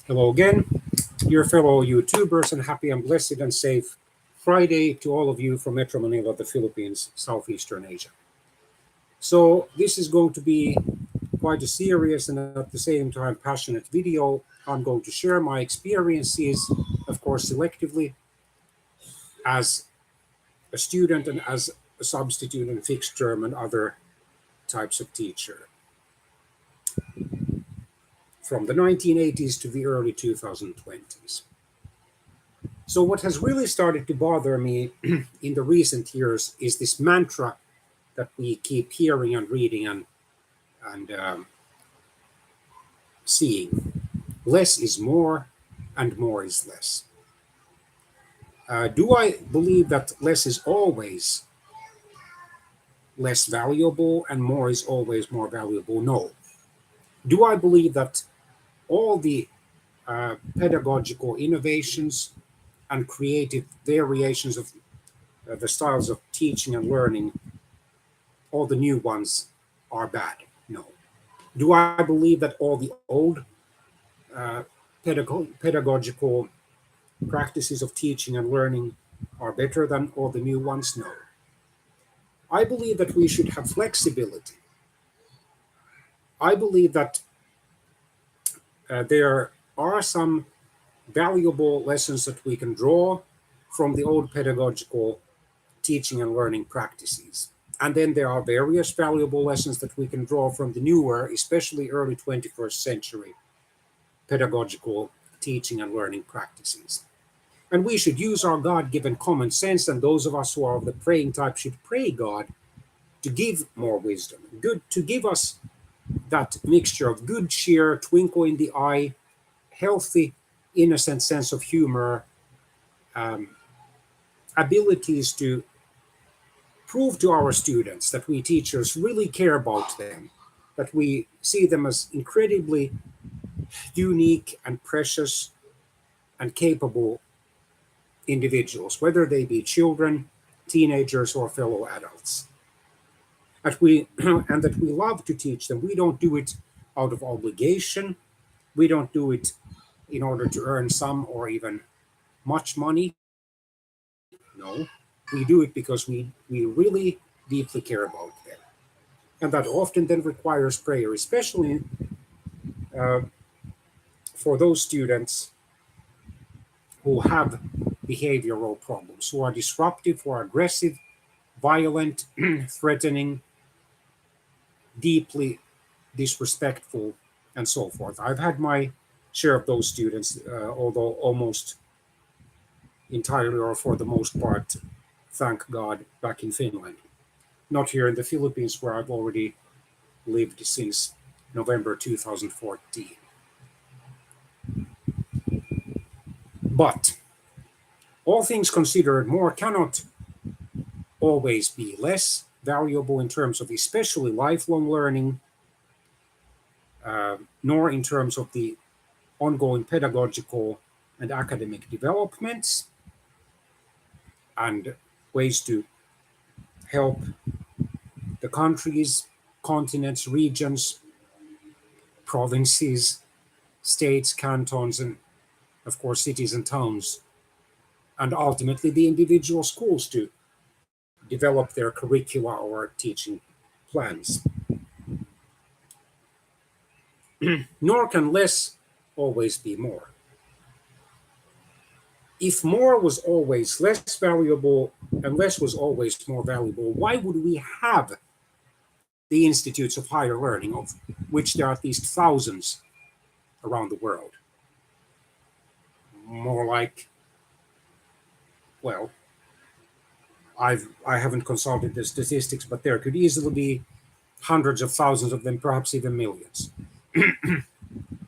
Hello again, dear fellow YouTubers, and happy and blessed and safe Friday to all of you from Metro Manila, the Philippines, Southeastern Asia. So, this is going to be quite a serious and at the same time passionate video. I'm going to share my experiences, of course, selectively as a student and as a substitute and fixed term and other types of teacher from the 1980s to the early 2020s. So, what has really started to bother me in the recent years is this mantra that we keep hearing and reading and seeing. Less is more, and more is less. Do I believe that less is always less valuable and more is always more valuable? No. Do I believe that all the pedagogical innovations and creative variations of the styles of teaching and learning, all the new ones, are bad? No. Do I believe that all the old uh, pedagogical practices of teaching and learning are better than all the new ones? No. I believe that we should have flexibility. I believe that there are some valuable lessons that we can draw from the old pedagogical teaching and learning practices. And then there are various valuable lessons that we can draw from the newer, especially early 21st century pedagogical teaching and learning practices. And we should use our God given common sense, and those of us who are of the praying type should pray God to give more wisdom, good to give us that mixture of good cheer, twinkle in the eye, healthy, innocent sense of humor, um, abilities to prove to our students that we teachers really care about them, that we see them as incredibly unique and precious and capable individuals, whether they be children, teenagers, or fellow adults. That we and that we love to teach them. We don't do it out of obligation. We don't do it in order to earn some or even much money. No, we do it because we really deeply care about them. And that often then requires prayer, especially uh, for those students who have behavioral problems, who are disruptive, who are aggressive, violent, threatening, deeply disrespectful, and so forth. I've had my share of those students, although almost entirely or for the most part, thank God, back in Finland. Not here in the Philippines, where I've already lived since November 2014. But all things considered, more cannot always be less valuable in terms of especially lifelong learning, nor in terms of the ongoing pedagogical and academic developments and ways to help the countries, continents, regions, provinces, states, cantons, and of course cities and towns, and ultimately the individual schools to develop their curricula or teaching plans. Nor can less always be more. If more was always less valuable and less was always more valuable, why would we have the institutes of higher learning, of which there are at least thousands around the world? More like, well, I haven't consulted the statistics, but there could easily be hundreds of thousands of them, perhaps even millions.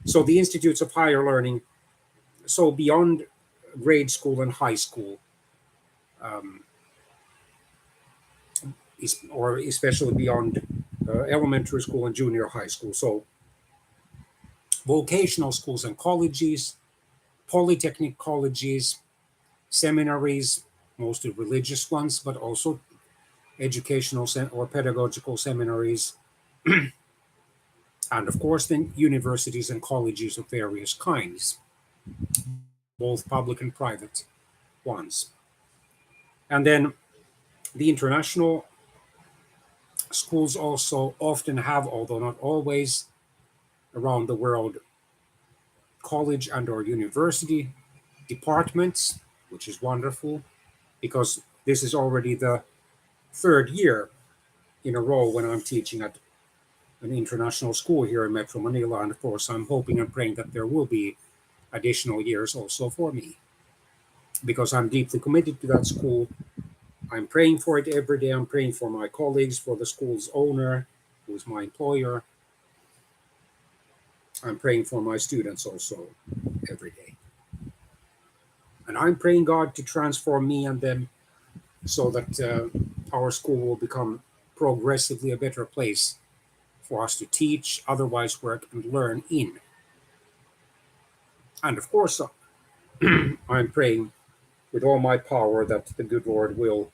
So the institutes of higher learning, so beyond grade school and high school, um, or especially beyond elementary school and junior high school. So vocational schools and colleges, polytechnic colleges, seminaries, mostly religious ones, but also educational or pedagogical seminaries, and of course, then universities and colleges of various kinds. both public and private ones. And then the international schools also often have, although not always, around the world, college and or university departments, which is wonderful because this is already the third year in a row when I'm teaching at an international school here in Metro Manila. And of course, I'm hoping and praying that there will be additional years also for me because I'm deeply committed to that school. I'm praying for it every day. I'm praying for my colleagues, for the school's owner, who is my employer. I'm praying for my students also every day. And I'm praying God to transform me and them so that our school will become progressively a better place for us to teach, otherwise work and learn in. And of course, I'm praying with all my power that the good Lord will,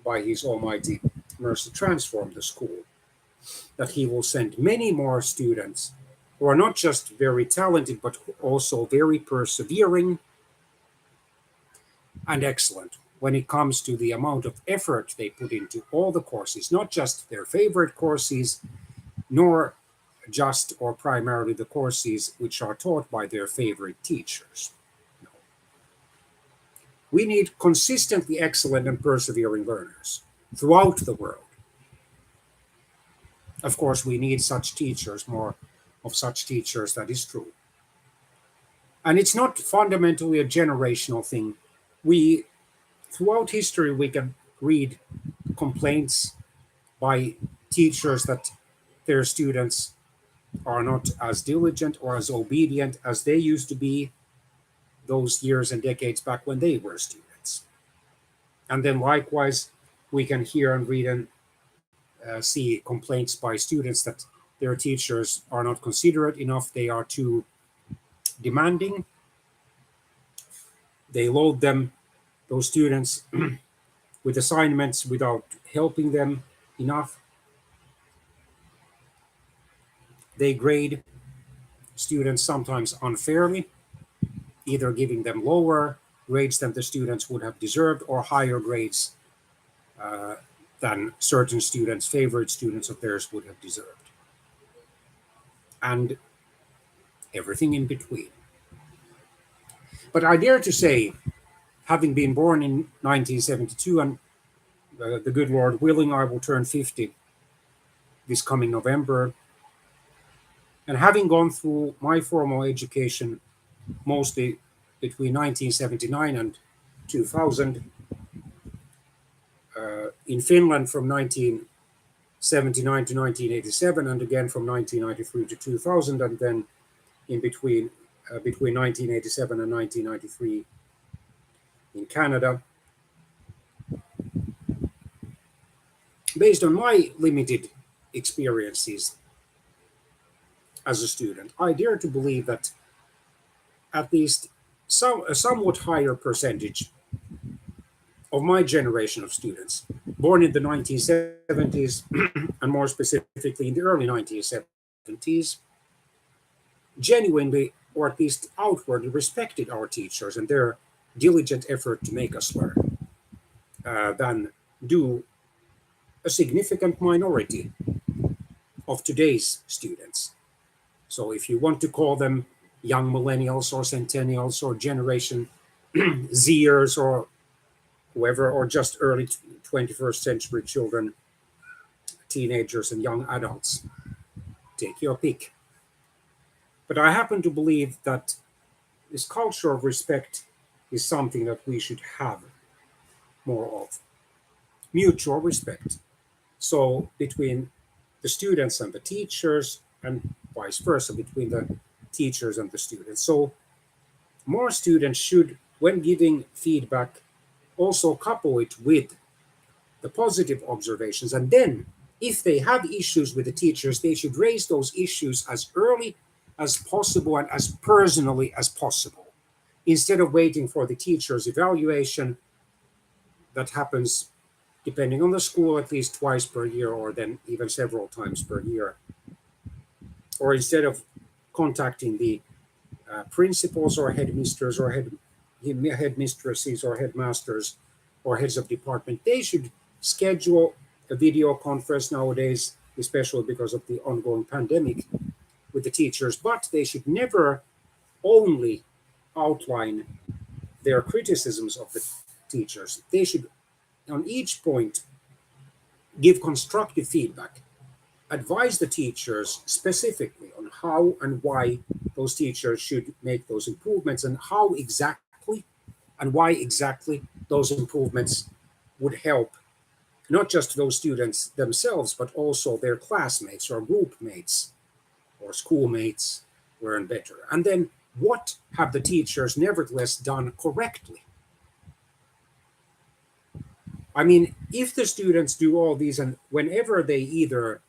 by his almighty mercy, transform the school, that he will send many more students who are not just very talented, but also very persevering and excellent when it comes to the amount of effort they put into all the courses, not just their favorite courses, nor just or primarily the courses which are taught by their favorite teachers. No. We need consistently excellent and persevering learners throughout the world. Of course, we need such teachers, more of such teachers, that is true. And it's not fundamentally a generational thing. We, throughout history, we can read complaints by teachers that their students are not as diligent or as obedient as they used to be those years and decades back when they were students. And then likewise, we can hear and read and see complaints by students that their teachers are not considerate enough, they are too demanding, they load them, those students, with assignments without helping them enough. They grade students sometimes unfairly, either giving them lower grades than the students would have deserved or higher grades than certain students, favorite students of theirs, would have deserved. And everything in between. But I dare to say, having been born in 1972 and the good Lord willing, I will turn 50 this coming November. And having gone through my formal education mostly between 1979 and 2000, in Finland from 1979 to 1987, and again from 1993 to 2000, and then in between 1987 and 1993 in Canada. Based on my limited experiences as a student, I dare to believe that at least a somewhat higher percentage of my generation of students, born in the 1970s, and more specifically in the early 1970s, genuinely, or at least outwardly, respected our teachers and their diligent effort to make us learn, than do a significant minority of today's students. So if you want to call them young millennials or centennials or generation Zers or whoever, or just early 21st century children, teenagers and young adults, take your pick. But I happen to believe that this culture of respect is something that we should have more of. Mutual respect. So between the students and the teachers, and vice versa, between the teachers and the students. So more students should, when giving feedback, also couple it with the positive observations. And then, if they have issues with the teachers, they should raise those issues as early as possible and as personally as possible, instead of waiting for the teacher's evaluation that happens, depending on the school, at least twice per year, or then even several times per year. Or instead of contacting the principals or headmisters or headmistresses or headmasters or heads of department, they should schedule a video conference nowadays, especially because of the ongoing pandemic, with the teachers, but they should never only outline their criticisms of the teachers. They should, on each point, give constructive feedback, advise the teachers specifically on how and why those teachers should make those improvements and how exactly and why exactly those improvements would help not just those students themselves, but also their classmates or group mates or schoolmates learn better. And then what have the teachers nevertheless done correctly? I mean, if the students do all these and whenever they either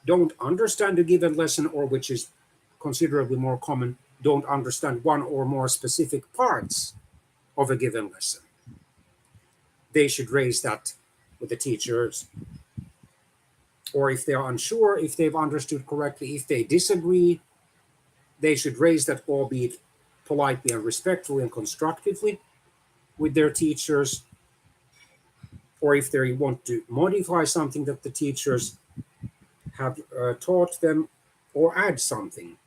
don't understand a given lesson or, which is considerably more common, don't understand one or more specific parts of a given lesson, they should raise that with the teachers. Or if they're unsure, if they've understood correctly, if they disagree, they should raise that, albeit politely and respectfully and constructively, with their teachers. Or if they want to modify something that the teachers have taught them, or add something,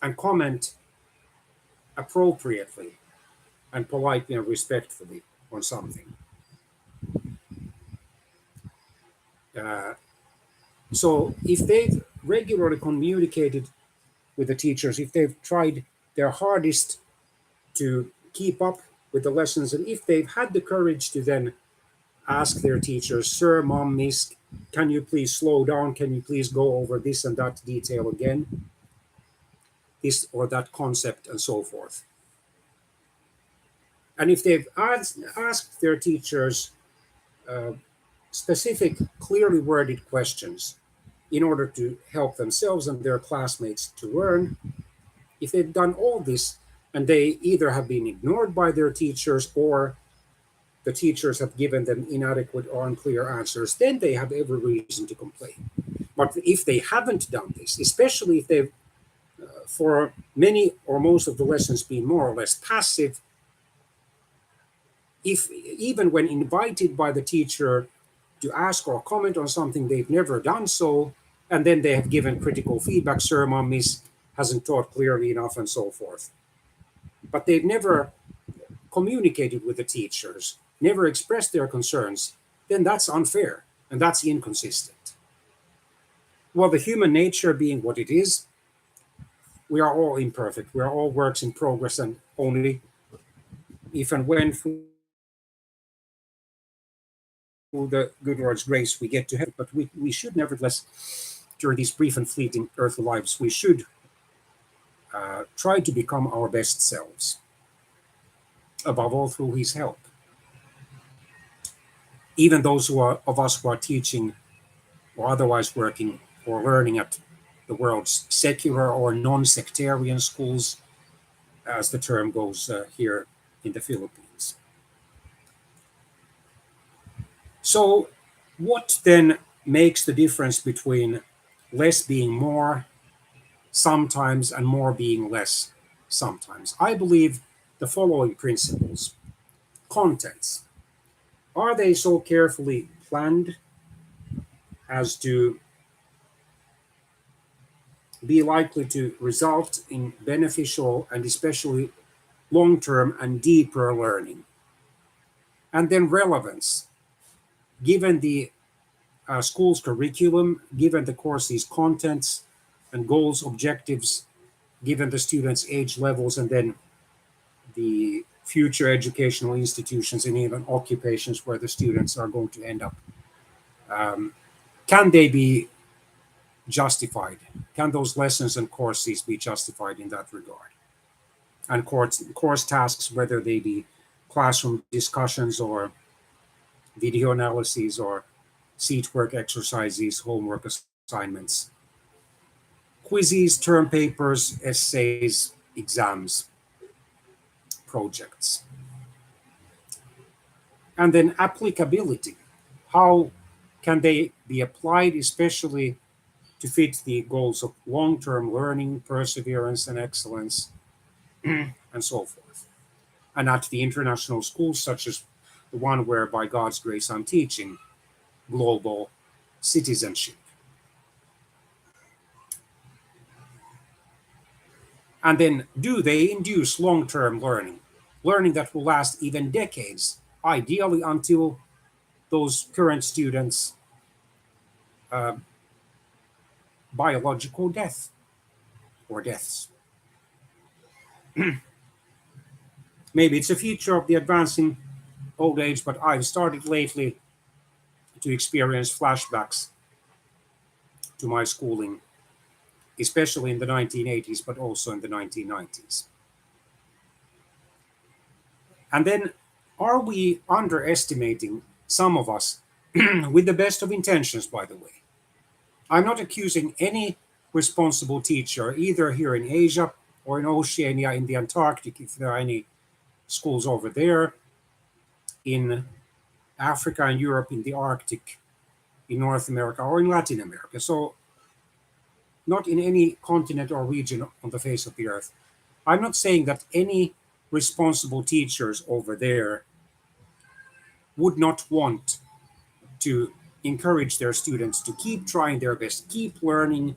and comment appropriately and politely and respectfully on something. So if they've regularly communicated with the teachers, if they've tried their hardest to keep up with the lessons, and if they've had the courage to then ask their teachers, sir, mom, miss, can you please slow down? Can you please go over this and that detail again? This or that concept and so forth. And if they've asked their teachers specific, clearly worded questions in order to help themselves and their classmates to learn, if they've done all this and they either have been ignored by their teachers or the teachers have given them inadequate or unclear answers, then they have every reason to complain. But if they haven't done this, especially if they've, for many or most of the lessons, been more or less passive, if even when invited by the teacher to ask or comment on something, they've never done so, and then they have given critical feedback, sir, mom, miss, hasn't taught clearly enough, and so forth. But they've never communicated with the teachers, never expressed their concerns, then that's unfair and that's inconsistent. Well, the human nature being what it is, we are all imperfect. We are all works in progress, and only if and when through the good Lord's grace we get to heaven. But we should nevertheless, during these brief and fleeting earthly lives, we should try to become our best selves, above all through his help. Even those of us who are teaching or otherwise working or learning at the world's secular or non-sectarian schools, as the term goes here in the Philippines. So what then makes the difference between less being more sometimes and more being less sometimes? I believe the following principles. Contents. Are they so carefully planned as to be likely to result in beneficial and especially long-term and deeper learning? And then relevance. Given the school's curriculum, given the course's contents and goals, objectives, given the students' age levels, and then the future educational institutions and even occupations where the students are going to end up. Can they be justified? Can those lessons and courses be justified in that regard? And course tasks, whether they be classroom discussions or video analyses or seat work exercises, homework assignments, quizzes, term papers, essays, exams, projects. And then applicability. How can they be applied, especially to fit the goals of long-term learning, perseverance, and excellence, and so forth. And at the international schools, such as the one where, by God's grace, I'm teaching, global citizenship. And then, do they induce long-term learning? Learning that will last even decades, ideally until those current students' biological death or deaths. Maybe it's a feature of the advancing old age, but I've started lately to experience flashbacks to my schooling, especially in the 1980s, but also in the 1990s. And then, are we underestimating, some of us, with the best of intentions, by the way? I'm not accusing any responsible teacher, either here in Asia or in Oceania, in the Antarctic, if there are any schools over there, in Africa and Europe, in the Arctic, in North America, or in Latin America. So, not in any continent or region on the face of the earth. I'm not saying that any responsible teachers over there would not want to encourage their students to keep trying their best, keep learning,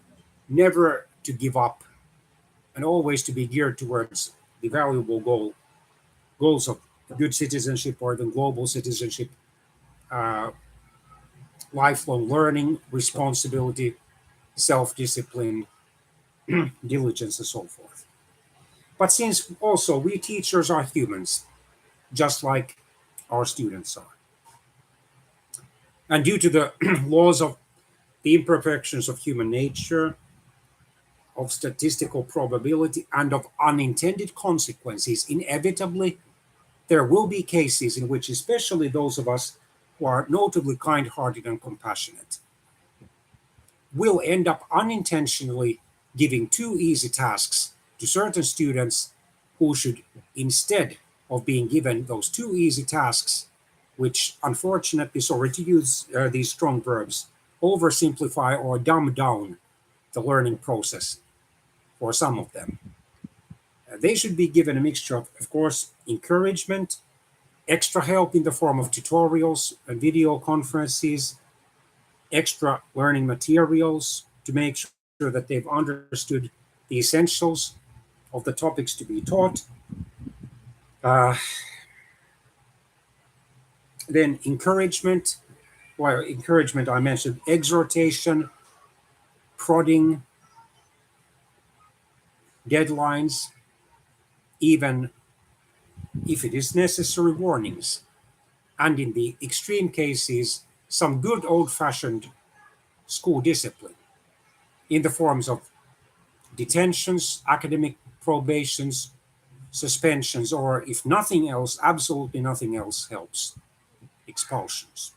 never to give up, and always to be geared towards the valuable goals of good citizenship or even global citizenship, uh, lifelong learning, responsibility, self-discipline, diligence, and so forth. But since also we teachers are humans, just like our students are, and due to the laws of the imperfections of human nature, of statistical probability, and of unintended consequences, inevitably there will be cases in which, especially those of us who are notably kind-hearted and compassionate, will end up unintentionally giving too easy tasks to certain students who should, instead of being given those too easy tasks, which unfortunately, sorry to use these strong verbs, oversimplify or dumb down the learning process for some of them. They should be given a mixture of course, encouragement, extra help in the form of tutorials and video conferences, extra learning materials to make sure that they've understood the essentials of the topics to be taught. Uh, then encouragement, well, encouragement I mentioned, exhortation, prodding, deadlines, even if it is necessary, warnings, and in the extreme cases, some good old-fashioned school discipline in the forms of detentions, academic probations, suspensions, or if nothing else, absolutely nothing else helps, expulsions.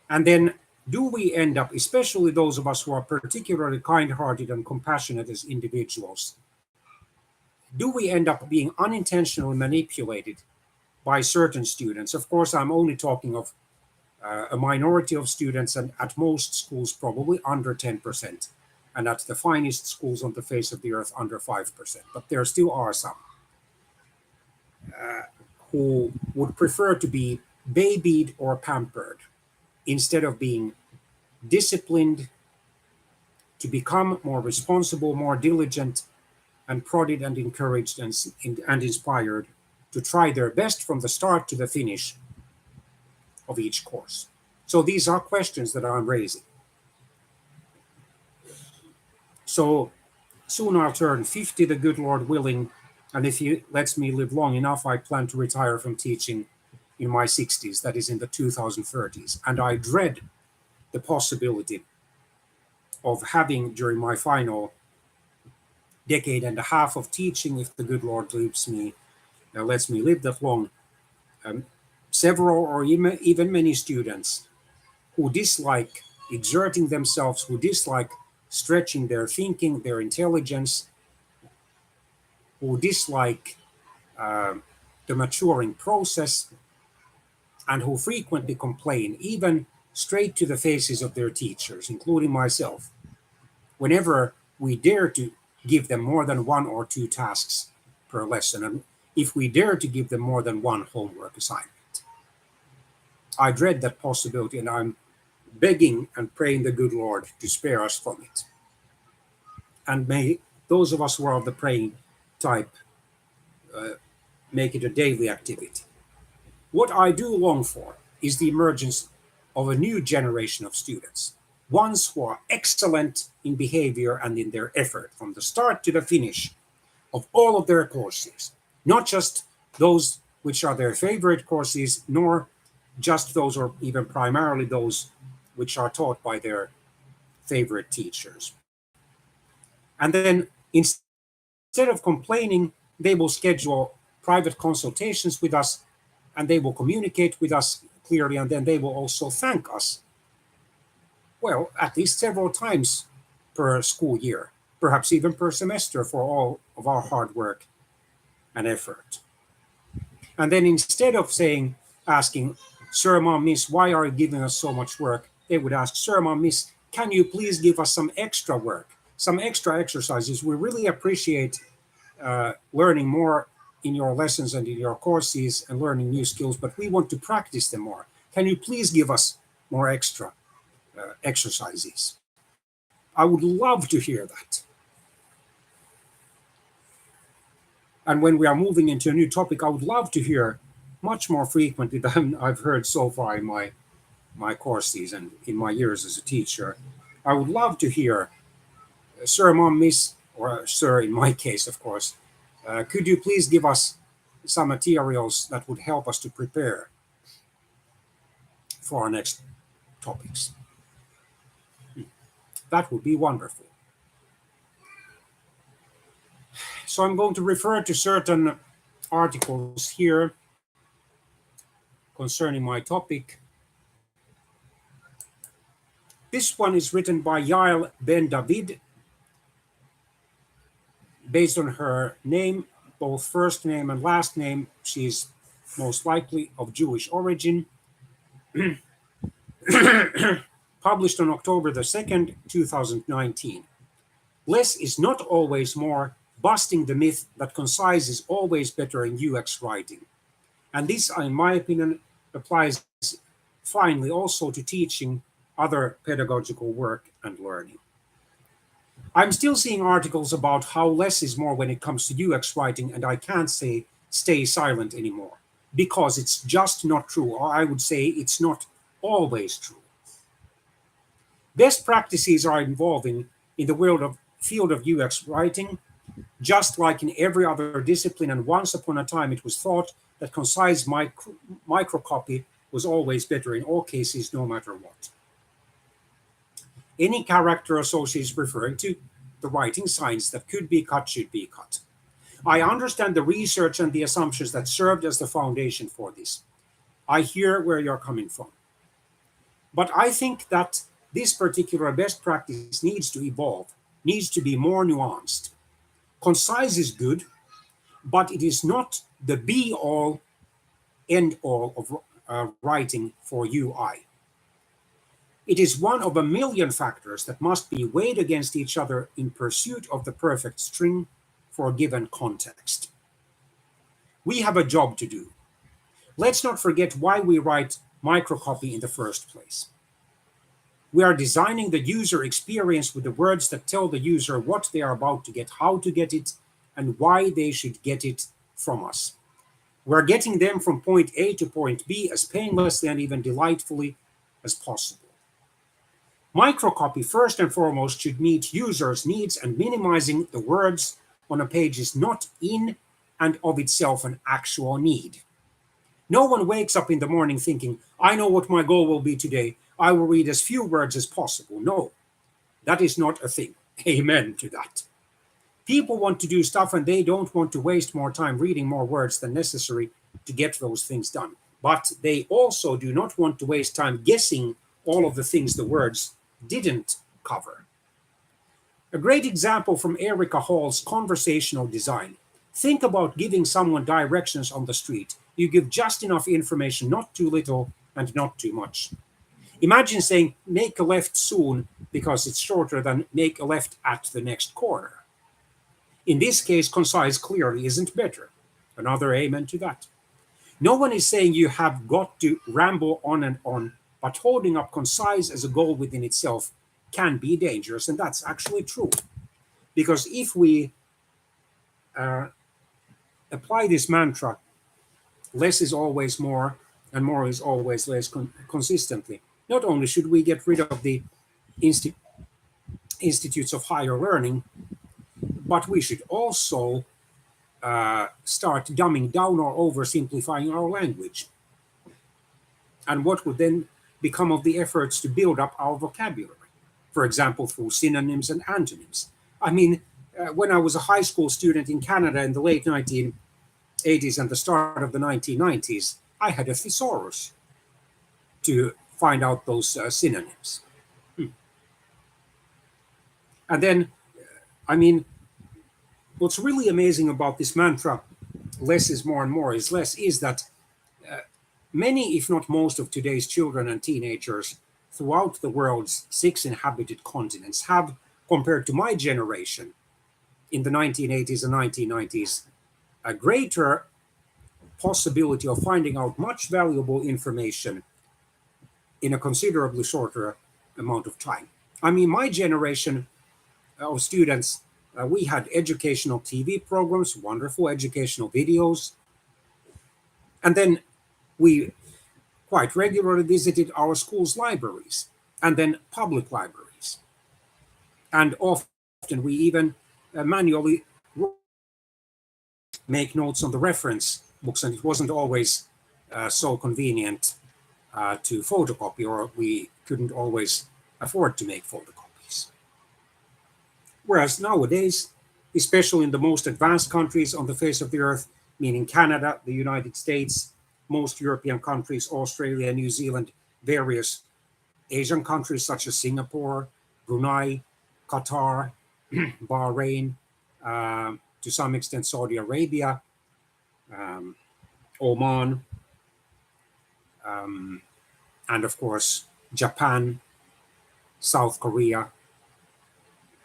And then, do we end up, especially those of us who are particularly kind-hearted and compassionate as individuals, do we end up being unintentionally manipulated by certain students? Of course, I'm only talking of a minority of students, and at most schools probably under 10%, and at the finest schools on the face of the earth under 5%. But there still are some who would prefer to be babied or pampered instead of being disciplined to become more responsible, more diligent, and prodded and encouraged and inspired to try their best from the start to the finish of each course. So these are questions that I'm raising. So soon I'll turn 50, the good Lord willing, and if He lets me live long enough, I plan to retire from teaching in my 60s, that is in the 2030s. And I dread the possibility of having, during my final decade and a half of teaching, if the good Lord lets me live that long, several or even many students who dislike exerting themselves, who dislike stretching their thinking, their intelligence, who dislike the maturing process, and who frequently complain, even straight to the faces of their teachers, including myself, whenever we dare to give them more than one or two tasks per lesson, and if we dare to give them more than one homework assignment. I dread that possibility, and I'm begging and praying the good Lord to spare us from it. And may those of us who are of the praying type make it a daily activity. What I do long for is the emergence of a new generation of students, ones who are excellent in behavior and in their effort from the start to the finish of all of their courses, not just those which are their favorite courses, nor just those or even primarily those which are taught by their favorite teachers. And then instead of complaining, they will schedule private consultations with us, and they will communicate with us clearly, and then they will also thank us, well, at least several times per school year, perhaps even per semester, for all of our hard work and effort. And then instead of asking, Sir, Mom, Miss, why are you giving us so much work? They would ask, Sir, Mom, Miss, can you please give us some extra work, some extra exercises? We really appreciate learning more in your lessons and in your courses and learning new skills, but we want to practice them more. Can you please give us more extra exercises? I would love to hear that. And when we are moving into a new topic, I would love to hear much more frequently than I've heard so far in my courses and in my years as a teacher. I would love to hear, Sir, Mom, Miss, or Sir in my case, of course, could you please give us some materials that would help us to prepare for our next topics? That would be wonderful. So I'm going to refer to certain articles here concerning my topic. This one is written by Yael Ben David, based on her name, both first name and last name. She's most likely of Jewish origin. Published on October the 2nd, 2019. Less is not always more, busting the myth that concise is always better in UX writing. And this, in my opinion, applies finally also to teaching other pedagogical work and learning. I'm still seeing articles about how less is more when it comes to UX writing, and I can't say stay silent anymore, because it's just not true, or I would say it's not always true. Best practices are evolving in the field of UX writing, just like in every other discipline, and once upon a time it was thought that concise microcopy was always better in all cases, no matter what. Any character associated referring to the writing signs that could be cut should be cut. I understand the research and the assumptions that served as the foundation for this. I hear where you're coming from. But I think that this particular best practice needs to evolve, needs to be more nuanced. Concise is good, but it is not the be-all, end-all of writing for UI. It is one of a million factors that must be weighed against each other in pursuit of the perfect string for a given context. We have a job to do. Let's not forget why we write microcopy in the first place. We are designing the user experience with the words that tell the user what they are about to get, how to get it, and why they should get it from us. We're getting them from point A to point B as painlessly and even delightfully as possible. Microcopy, first and foremost, should meet users' needs, and minimizing the words on a page is not in and of itself an actual need. No one wakes up in the morning thinking, I know what my goal will be today. I will read as few words as possible. No, that is not a thing. Amen to that. People want to do stuff and they don't want to waste more time reading more words than necessary to get those things done. But they also do not want to waste time guessing all of the things the words didn't cover. A great example from Erica Hall's conversational design. Think about giving someone directions on the street. You give just enough information, not too little and not too much. Imagine saying, make a left soon, because it's shorter than make a left at the next corner. In this case, concise clearly isn't better. Another amen to that. No one is saying you have got to ramble on and on, but holding up concise as a goal within itself can be dangerous, and that's actually true. Because if we apply this mantra, less is always more, and more is always less consistently, not only should we get rid of the institutes of higher learning, but we should also start dumbing down or oversimplifying our language. And what would then become of the efforts to build up our vocabulary? For example, through synonyms and antonyms. I mean, when I was a high school student in Canada in the late 1980s and the start of the 1990s, I had a thesaurus to find out those synonyms. And then, I mean, what's really amazing about this mantra, less is more and more is less, is that many, if not most, of today's children and teenagers throughout the world's 6 inhabited continents have, compared to my generation in the 1980s and 1990s, a greater possibility of finding out much valuable information in a considerably shorter amount of time. I mean, my generation of students, we had educational TV programs, wonderful educational videos, and then we quite regularly visited our school's libraries, and then public libraries. And often we even manually make notes on the reference books, and it wasn't always so convenient to photocopy, or we couldn't always afford to make photocopies. Whereas nowadays, especially in the most advanced countries on the face of the earth, meaning Canada, the United States, most European countries, Australia, New Zealand, various Asian countries such as Singapore, Brunei, Qatar, Bahrain, to some extent Saudi Arabia, Oman, and of course Japan, South Korea,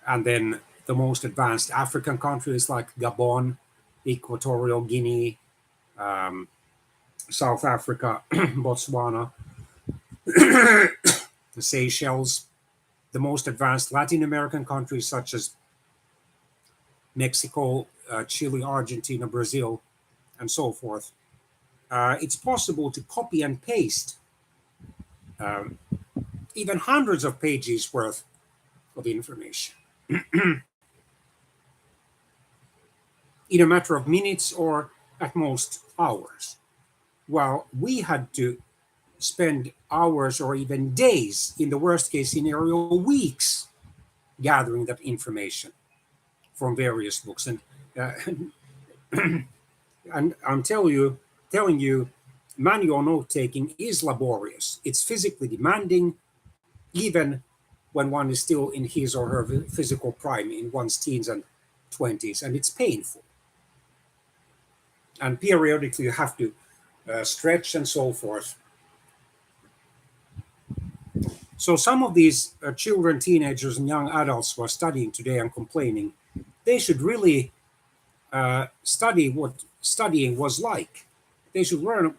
and then the most advanced African countries like Gabon, Equatorial Guinea, South Africa, Botswana, the Seychelles, the most advanced Latin American countries such as Mexico, Chile, Argentina, Brazil, and so forth. It's possible to copy and paste even hundreds of pages worth of information in a matter of minutes or at most hours. While we had to spend hours or even days, in the worst case scenario, weeks, gathering that information from various books. And and I'm telling you, manual note taking is laborious. It's physically demanding, even when one is still in his or her physical prime, in one's teens and 20s, and it's painful. And periodically you have to stretch and so forth. So some of these children, teenagers, and young adults who are studying today and complaining, they should really study what studying was like. They should learn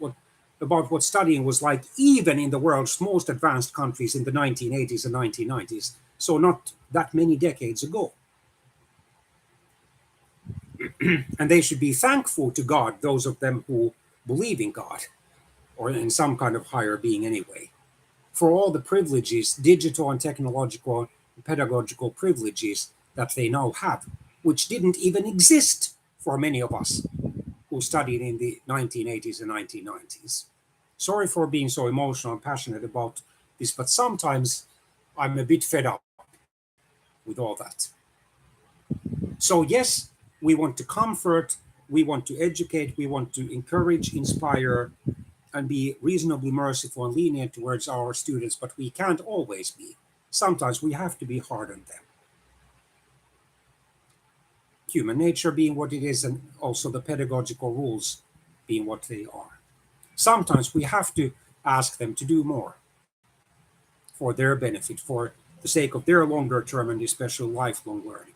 about what studying was like even in the world's most advanced countries in the 1980s and 1990s, so not that many decades ago. And they should be thankful to God, those of them who believe in God, or in some kind of higher being anyway, for all the privileges, digital and technological and pedagogical privileges that they now have, which didn't even exist for many of us who studied in the 1980s and 1990s. Sorry for being so emotional and passionate about this, but sometimes I'm a bit fed up with all that. So yes, we want to comfort, we want to educate, we want to encourage, inspire, and be reasonably merciful and lenient towards our students, but we can't always be. Sometimes we have to be hard on them. Human nature being what it is, and also the pedagogical rules being what they are. sometimes we have to ask them to do more for their benefit, for the sake of their longer term and especially lifelong learning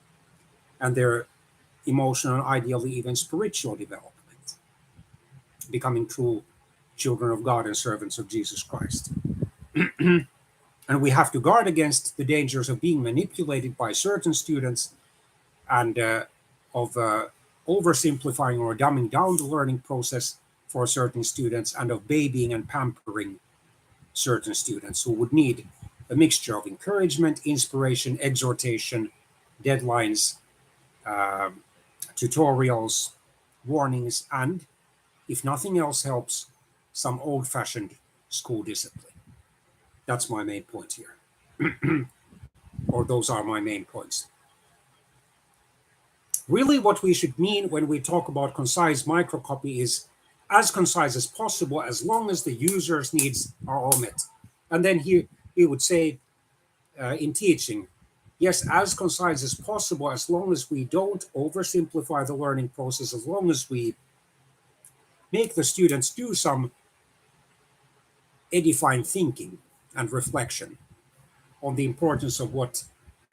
and their emotional and ideally even spiritual development, becoming true children of God and servants of Jesus Christ. And we have to guard against the dangers of being manipulated by certain students and of oversimplifying or dumbing down the learning process for certain students, and of babying and pampering certain students who would need a mixture of encouragement, inspiration, exhortation, deadlines, tutorials, warnings, and, if nothing else helps, some old-fashioned school discipline. That's my main point here. Or those are my main points. Really, what we should mean when we talk about concise microcopy is as concise as possible, as long as the user's needs are all met. And then he would say in teaching, yes, as concise as possible, as long as we don't oversimplify the learning process, as long as we make the students do some edifying thinking and reflection on the importance of what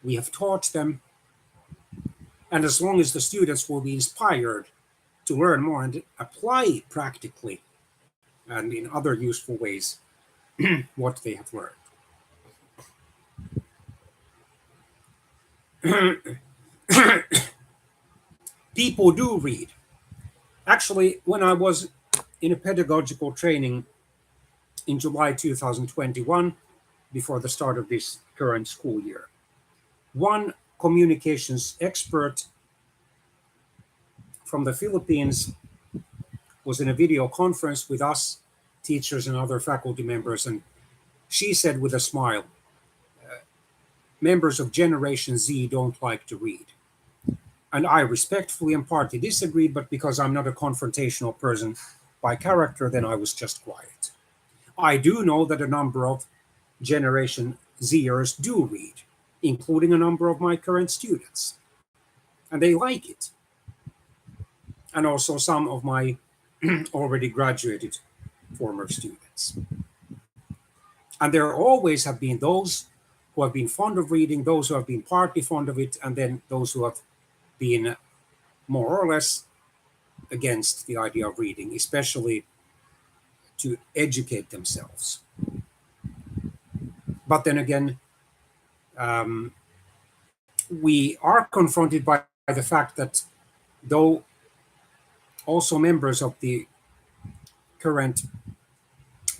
we have taught them, and as long as the students will be inspired to learn more and apply practically and in other useful ways what they have learned. People do read. Actually, when I was in a pedagogical training in July 2021, before the start of this current school year, one communications expert from the Philippines was in a video conference with us, teachers and other faculty members, and she said with a smile, members of Generation Z don't like to read. And I respectfully and partly disagreed, but because I'm not a confrontational person by character, then I was just quiet. I do know that a number of Generation Zers do read, including a number of my current students, and they like it. And also some of my already graduated former students. And there always have been those who have been fond of reading, those who have been partly fond of it, and then those who have been more or less against the idea of reading, especially to educate themselves. But then again, we are confronted by the fact that though also members of the current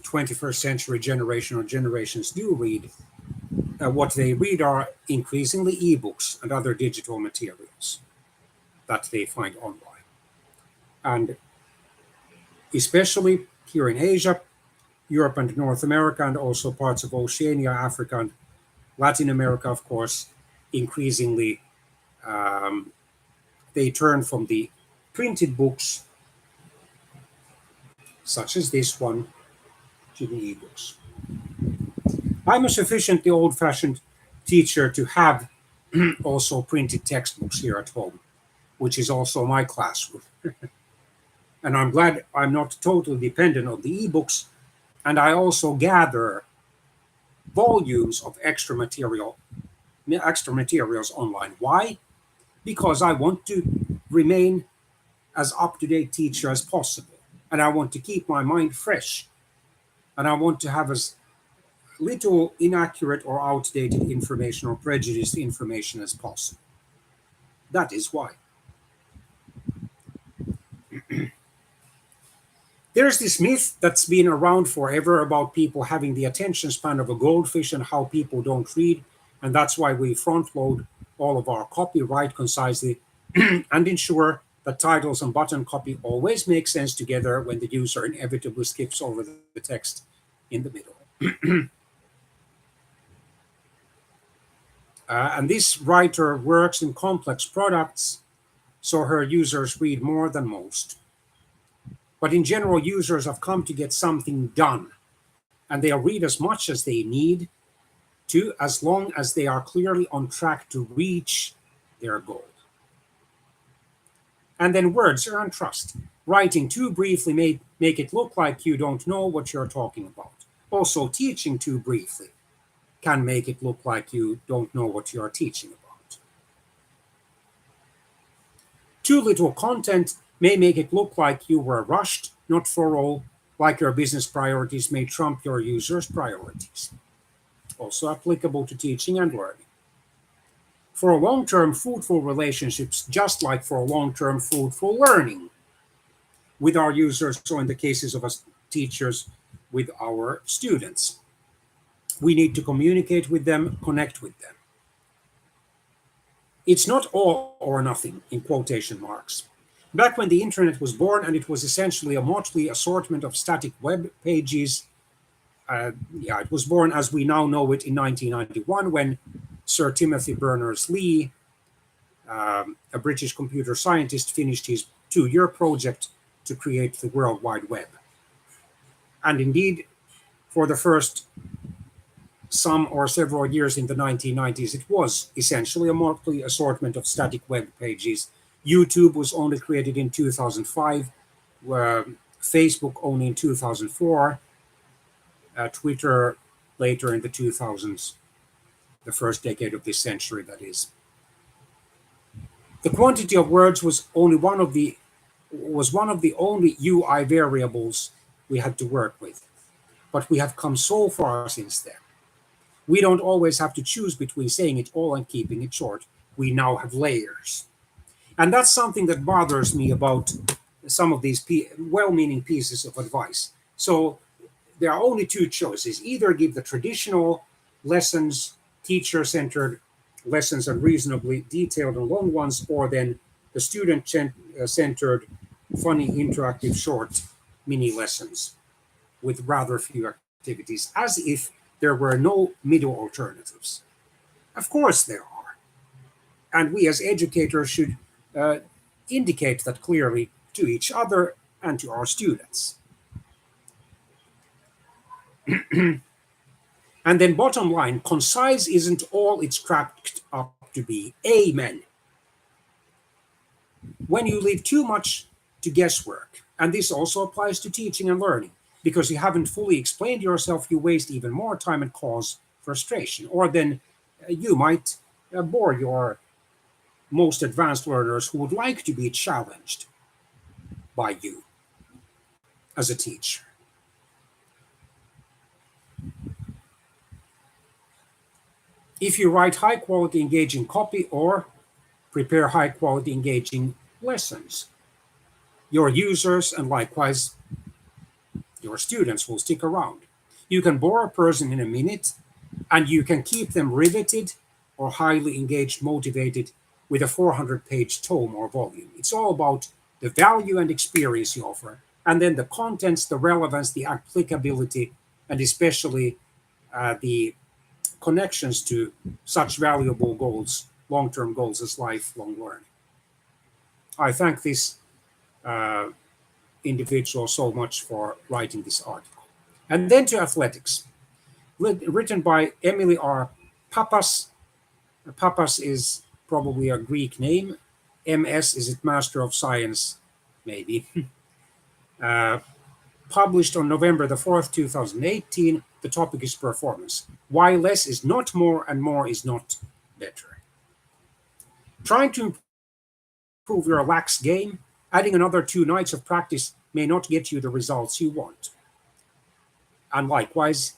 21st century generation or generations do read, what they read are increasingly ebooks and other digital materials that they find online. And especially here in Asia, Europe and North America, and also parts of Oceania, Africa, and Latin America, of course, increasingly they turn from the printed books, such as this one, to the ebooks. I'm a sufficiently old-fashioned teacher to have also printed textbooks here at home, which is also my classroom. And I'm glad I'm not totally dependent on the ebooks. And I also gather volumes of extra materials online. Why? Because I want to remain as up-to-date teacher as possible. And I want to keep my mind fresh. And I want to have as little inaccurate or outdated information or prejudiced information as possible. That is why. There's this myth that's been around forever about people having the attention span of a goldfish and how people don't read, and that's why we front load all of our copy, write concisely, and ensure that titles and button copy always make sense together when the user inevitably skips over the text in the middle. And this writer works in complex products, so her users read more than most. But in general, users have come to get something done, and they'll read as much as they need to, as long as they are clearly on track to reach their goal. And then words earn trust. Writing too briefly may make it look like you don't know what you're talking about. Also, teaching too briefly can make it look like you don't know what you're teaching about. Too little content may make it look like you were rushed, not thorough, like your business priorities may trump your users' priorities. Also applicable to teaching and learning. For long-term fruitful relationships, just like for long-term fruitful learning with our users, or in the cases of us teachers, with our students. We need to communicate with them, connect with them. It's not all or nothing, in quotation marks. Back when the internet was born and it was essentially a motley assortment of static web pages, it was born as we now know it in 1991 when Sir Timothy Berners-Lee, a British computer scientist, finished his 2-year project to create the World Wide Web. And indeed, for the first some or several years in the 1990s, it was essentially a motley assortment of static web pages. YouTube was only created in 2005, Facebook only in 2004, Twitter later in the 2000s, the first decade of this century, that is. The quantity of words was one of the only UI variables we had to work with. But we have come so far since then. We don't always have to choose between saying it all and keeping it short. We now have layers. And that's something that bothers me about some of these well-meaning pieces of advice. So there are only two choices. Either give the traditional lessons, teacher-centered lessons and reasonably detailed and long ones, or then the student-centered, funny, interactive, short mini lessons with rather few activities, as if there were no middle alternatives. Of course there are. And we as educators should indicate that clearly to each other and to our students. And then bottom line, concise isn't all it's cracked up to be. Amen. When you leave too much to guesswork, and this also applies to teaching and learning, because you haven't fully explained yourself, you waste even more time and cause frustration. Or then you might bore your most advanced learners who would like to be challenged by you as a teacher. If you write high quality engaging copy or prepare high quality engaging lessons, your users and likewise your students will stick around. You can bore a person in a minute, and you can keep them riveted or highly engaged, motivated with a 400-page tome or volume. It's all about the value and experience you offer, and then the contents, the relevance, the applicability, and especially the connections to such valuable goals, long-term goals as lifelong learning. I thank this individual so much for writing this article. And then to athletics, written by Emily R. Papas. Papas is probably a Greek name. MS, is it Master of Science? Maybe. Published on November the 4th, 2018. The topic is performance. Why less is not more and more is not better. Trying to improve your lax game, adding another 2 nights of practice may not get you the results you want. And likewise,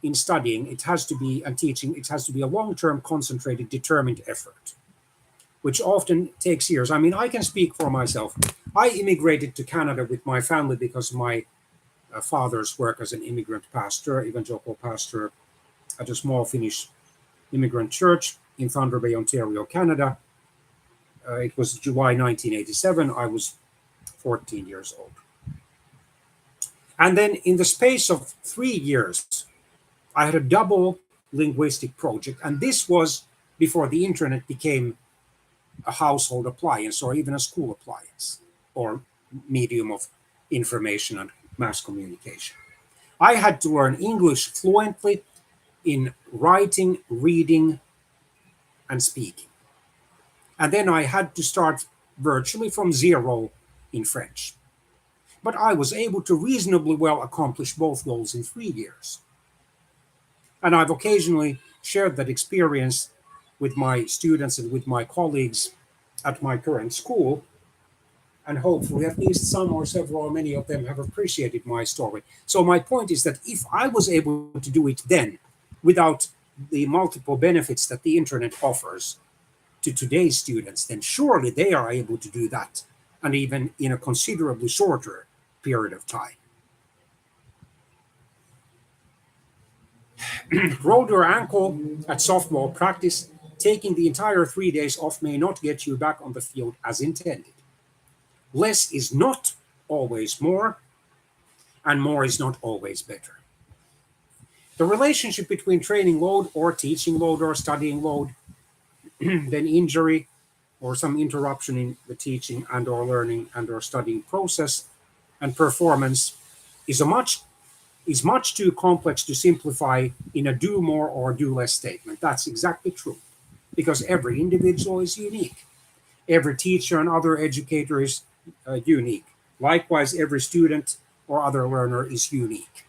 in studying, it has to be, and teaching, it has to be a long-term, concentrated, determined effort, which often takes years. I mean, I can speak for myself. I immigrated to Canada with my family because of my father's work as an immigrant pastor, evangelical pastor at a small Finnish immigrant church in Thunder Bay, Ontario, Canada. It was July 1987. I was 14 years old. And then in the space of 3 years, I had a double linguistic project. And this was before the internet became a household appliance or even a school appliance or medium of information and mass communication. I had to learn English fluently in writing, reading, and speaking. And then I had to start virtually from zero in French. but I was able to reasonably well accomplish both goals in 3 years. And I've occasionally shared that experience with my students and with my colleagues at my current school. And hopefully, at least some or several or many of them have appreciated my story. So, my point is that if I was able to do it then without the multiple benefits that the internet offers to today's students, then surely they are able to do that, and even in a considerably shorter period of time. Rolled your ankle at softball practice, taking the entire 3 days off may not get you back on the field as intended. Less is not always more, and more is not always better. The relationship between training load or teaching load or studying load, then injury or some interruption in the teaching and or learning and or studying process and performance is much too complex to simplify in a do more or do less statement. That's exactly true, because every individual is unique. Every teacher and other educator is unique. Likewise, every student or other learner is unique.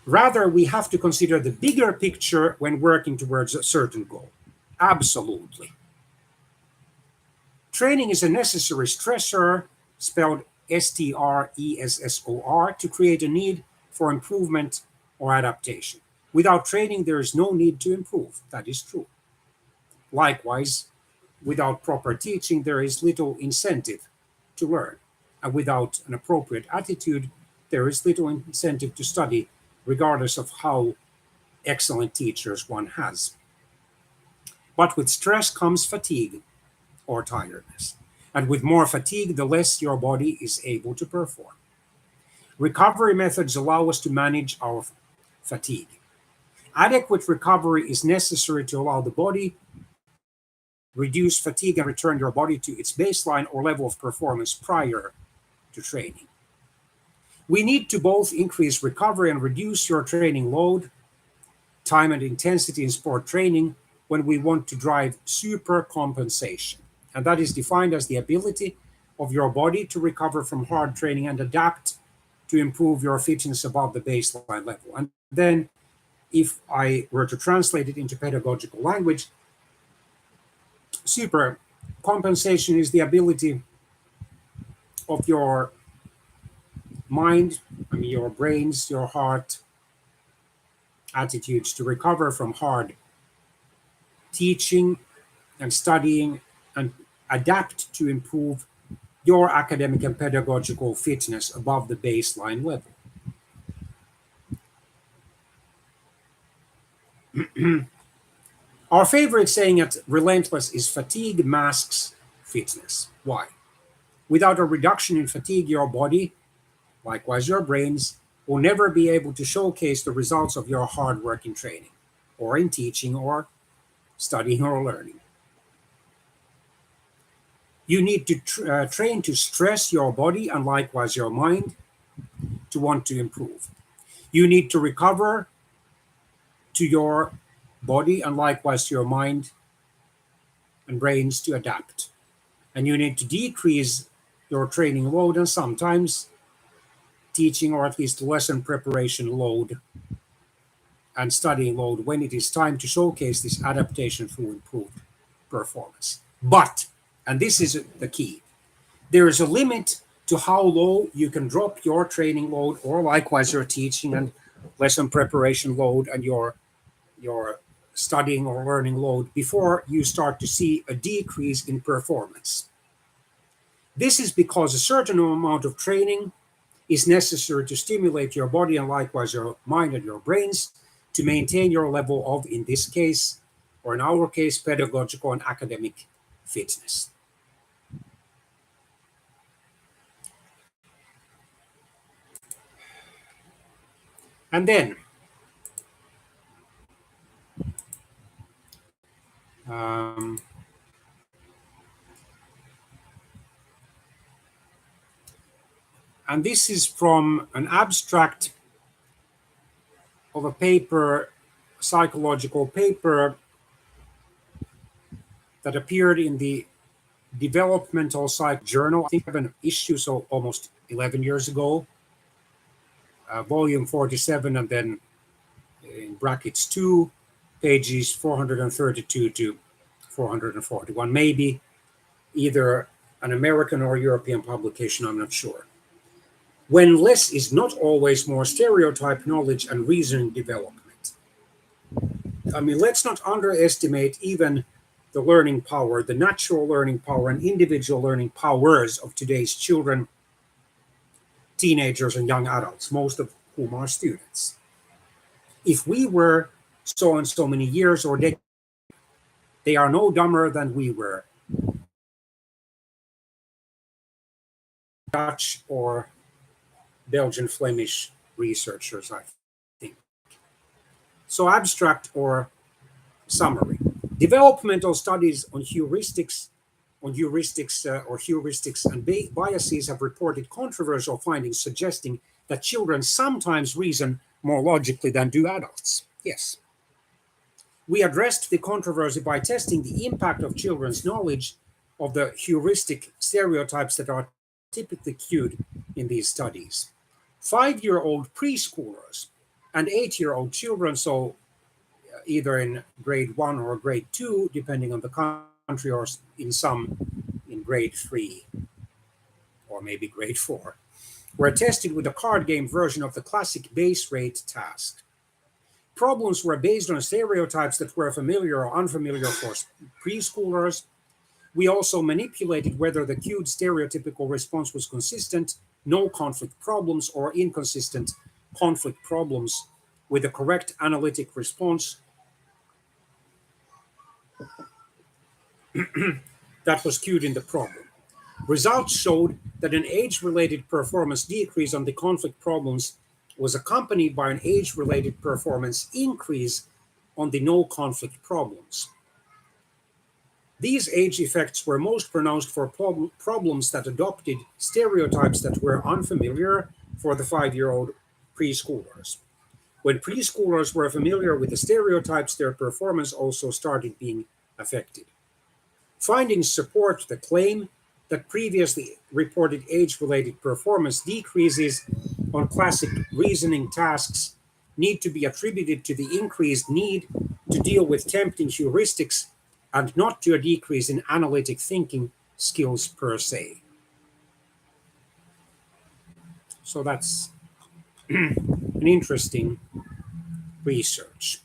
Rather, we have to consider the bigger picture when working towards a certain goal. Absolutely. Training is a necessary stressor, spelled stressor, to create a need for improvement or adaptation. Without training, there is no need to improve. That is true. Likewise, without proper teaching, there is little incentive to learn. And without an appropriate attitude, there is little incentive to study, regardless of how excellent teachers one has. But with stress comes fatigue or tiredness. And with more fatigue, the less your body is able to perform. Recovery methods allow us to manage our fatigue. Adequate recovery is necessary to allow the body reduce fatigue and return your body to its baseline or level of performance prior to training. We need to both increase recovery and reduce your training load, time, and intensity in sport training when we want to drive super compensation. And that is defined as the ability of your body to recover from hard training and adapt to improve your fitness above the baseline level. And then, if I were to translate it into pedagogical language, super compensation is the ability of your mind, your brains, your heart, attitudes to recover from hard teaching and studying and adapt to improve your academic and pedagogical fitness above the baseline level. Our favorite saying at Relentless is fatigue masks fitness. Why? Without a reduction in fatigue, your body, likewise your brains, will never be able to showcase the results of your hard work in training, or in teaching, or studying, or learning. You need to train to stress your body and likewise your mind to want to improve. You need to recover to your body and likewise to your mind and brains to adapt. And you need to decrease your training load and sometimes teaching or at least lesson preparation load and studying load when it is time to showcase this adaptation through improved performance. But, and this is the key, there is a limit to how low you can drop your training load or likewise your teaching and lesson preparation load and your studying or learning load before you start to see a decrease in performance. This is because a certain amount of training is necessary to stimulate your body and likewise your mind and your brains to maintain your level of, in this case, or in our case, pedagogical and academic fitness. And then, um, and this is from an abstract of a paper, psychological paper that appeared in the Developmental Psych Journal. I think I have an issue, so almost 11 years ago, volume 47, and then in brackets 2, pages 432 to 441. Maybe either an American or European publication, I'm not sure. When less is not always more, stereotype knowledge and reasoning development. I mean, let's not underestimate even the learning power, the natural learning power, and individual learning powers of today's children, teenagers, and young adults, most of whom are students. If we were so and so many years or decades, they are no dumber than we were. Dutch or Belgian Flemish researchers, I think. So abstract or summary. Developmental studies on heuristics and biases have reported controversial findings suggesting that children sometimes reason more logically than do adults. Yes. We addressed the controversy by testing the impact of children's knowledge of the heuristic stereotypes that are typically cued in these studies. 5-year-old preschoolers and 8-year-old children, so either in grade 1 or grade 2, depending on the country, or in grade 3 or maybe grade 4, were tested with a card game version of the classic base rate task. Problems were based on stereotypes that were familiar or unfamiliar for preschoolers. We also manipulated whether the cued stereotypical response was consistent, no conflict problems, or inconsistent conflict problems with the correct analytic response that was cued in the problem. Results showed that an age-related performance decrease on the conflict problems was accompanied by an age-related performance increase on the no-conflict problems. These age effects were most pronounced for problems that adopted stereotypes that were unfamiliar for the 5-year-old preschoolers. When preschoolers were familiar with the stereotypes, their performance also started being affected. Findings support the claim that previously reported age-related performance decreases on classic reasoning tasks need to be attributed to the increased need to deal with tempting heuristics and not to a decrease in analytic thinking skills per se. So that's an interesting research.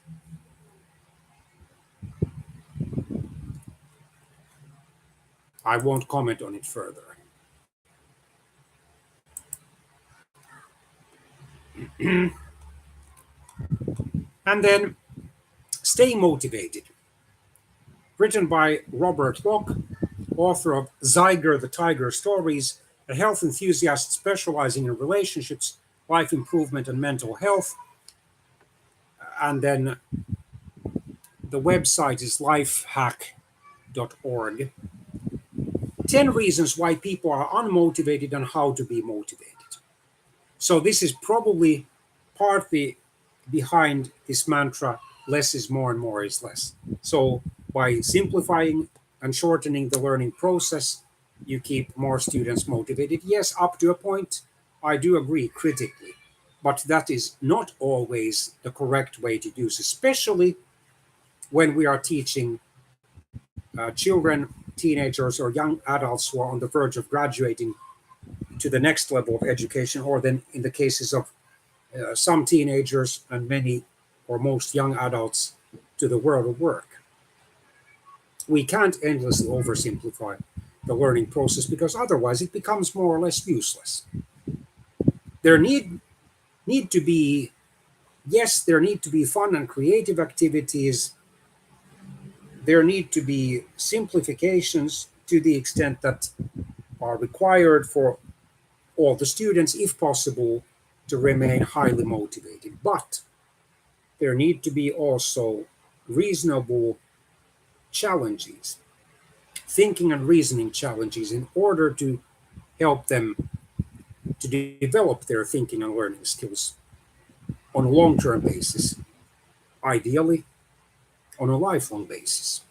I won't comment on it further. And then, Stay Motivated, written by Robert Locke, author of Zyger the Tiger Stories, a health enthusiast specializing in relationships, life improvement, and mental health. And then the website is lifehack.org. 10 reasons why people are unmotivated and how to be motivated. So this is probably partly behind this mantra, less is more and more is less. So by simplifying and shortening the learning process, you keep more students motivated. Yes, up to a point, I do agree critically, but that is not always the correct way to use, especially when we are teaching children, teenagers, or young adults who are on the verge of graduating to the next level of education, or then in the cases of some teenagers and many or most young adults to the world of work. We can't endlessly oversimplify the learning process because otherwise it becomes more or less useless. There need to be fun and creative activities. There need to be simplifications to the extent that are required for all the students, if possible, to remain highly motivated. But there need to be also reasonable challenges, thinking and reasoning challenges, in order to help them to develop their thinking and learning skills on a long-term basis, ideally on a lifelong basis.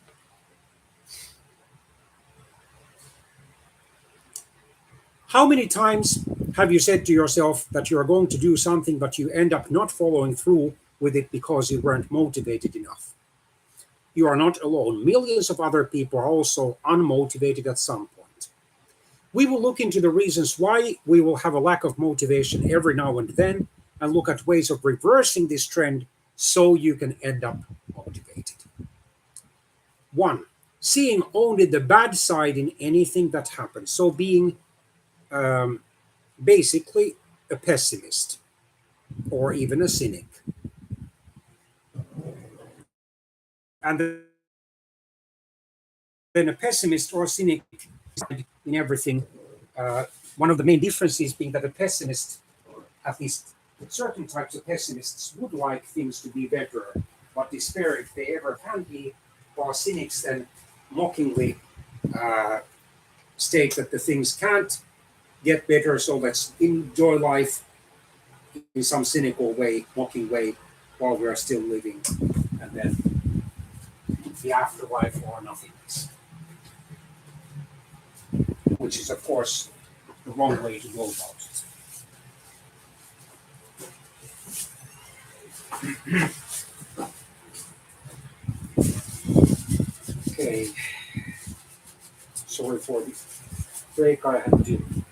How many times have you said to yourself that you're going to do something, but you end up not following through with it because you weren't motivated enough? You are not alone. Millions of other people are also unmotivated at some point. We will look into the reasons why we will have a lack of motivation every now and then and look at ways of reversing this trend so you can end up motivated. One, seeing only the bad side in anything that happens. So being um, basically a pessimist or even a cynic. And then a pessimist or a cynic in everything. Uh, One of the main differences being that a pessimist, at least certain types of pessimists, would like things to be better, but despair if they ever can be, while cynics then mockingly uh, state that the things can't get better, so let's enjoy life in some cynical way, mocking way, while we are still living, and then the afterlife or nothingness, which is, of course, the wrong way to go about it. Okay, sorry for the break. I had to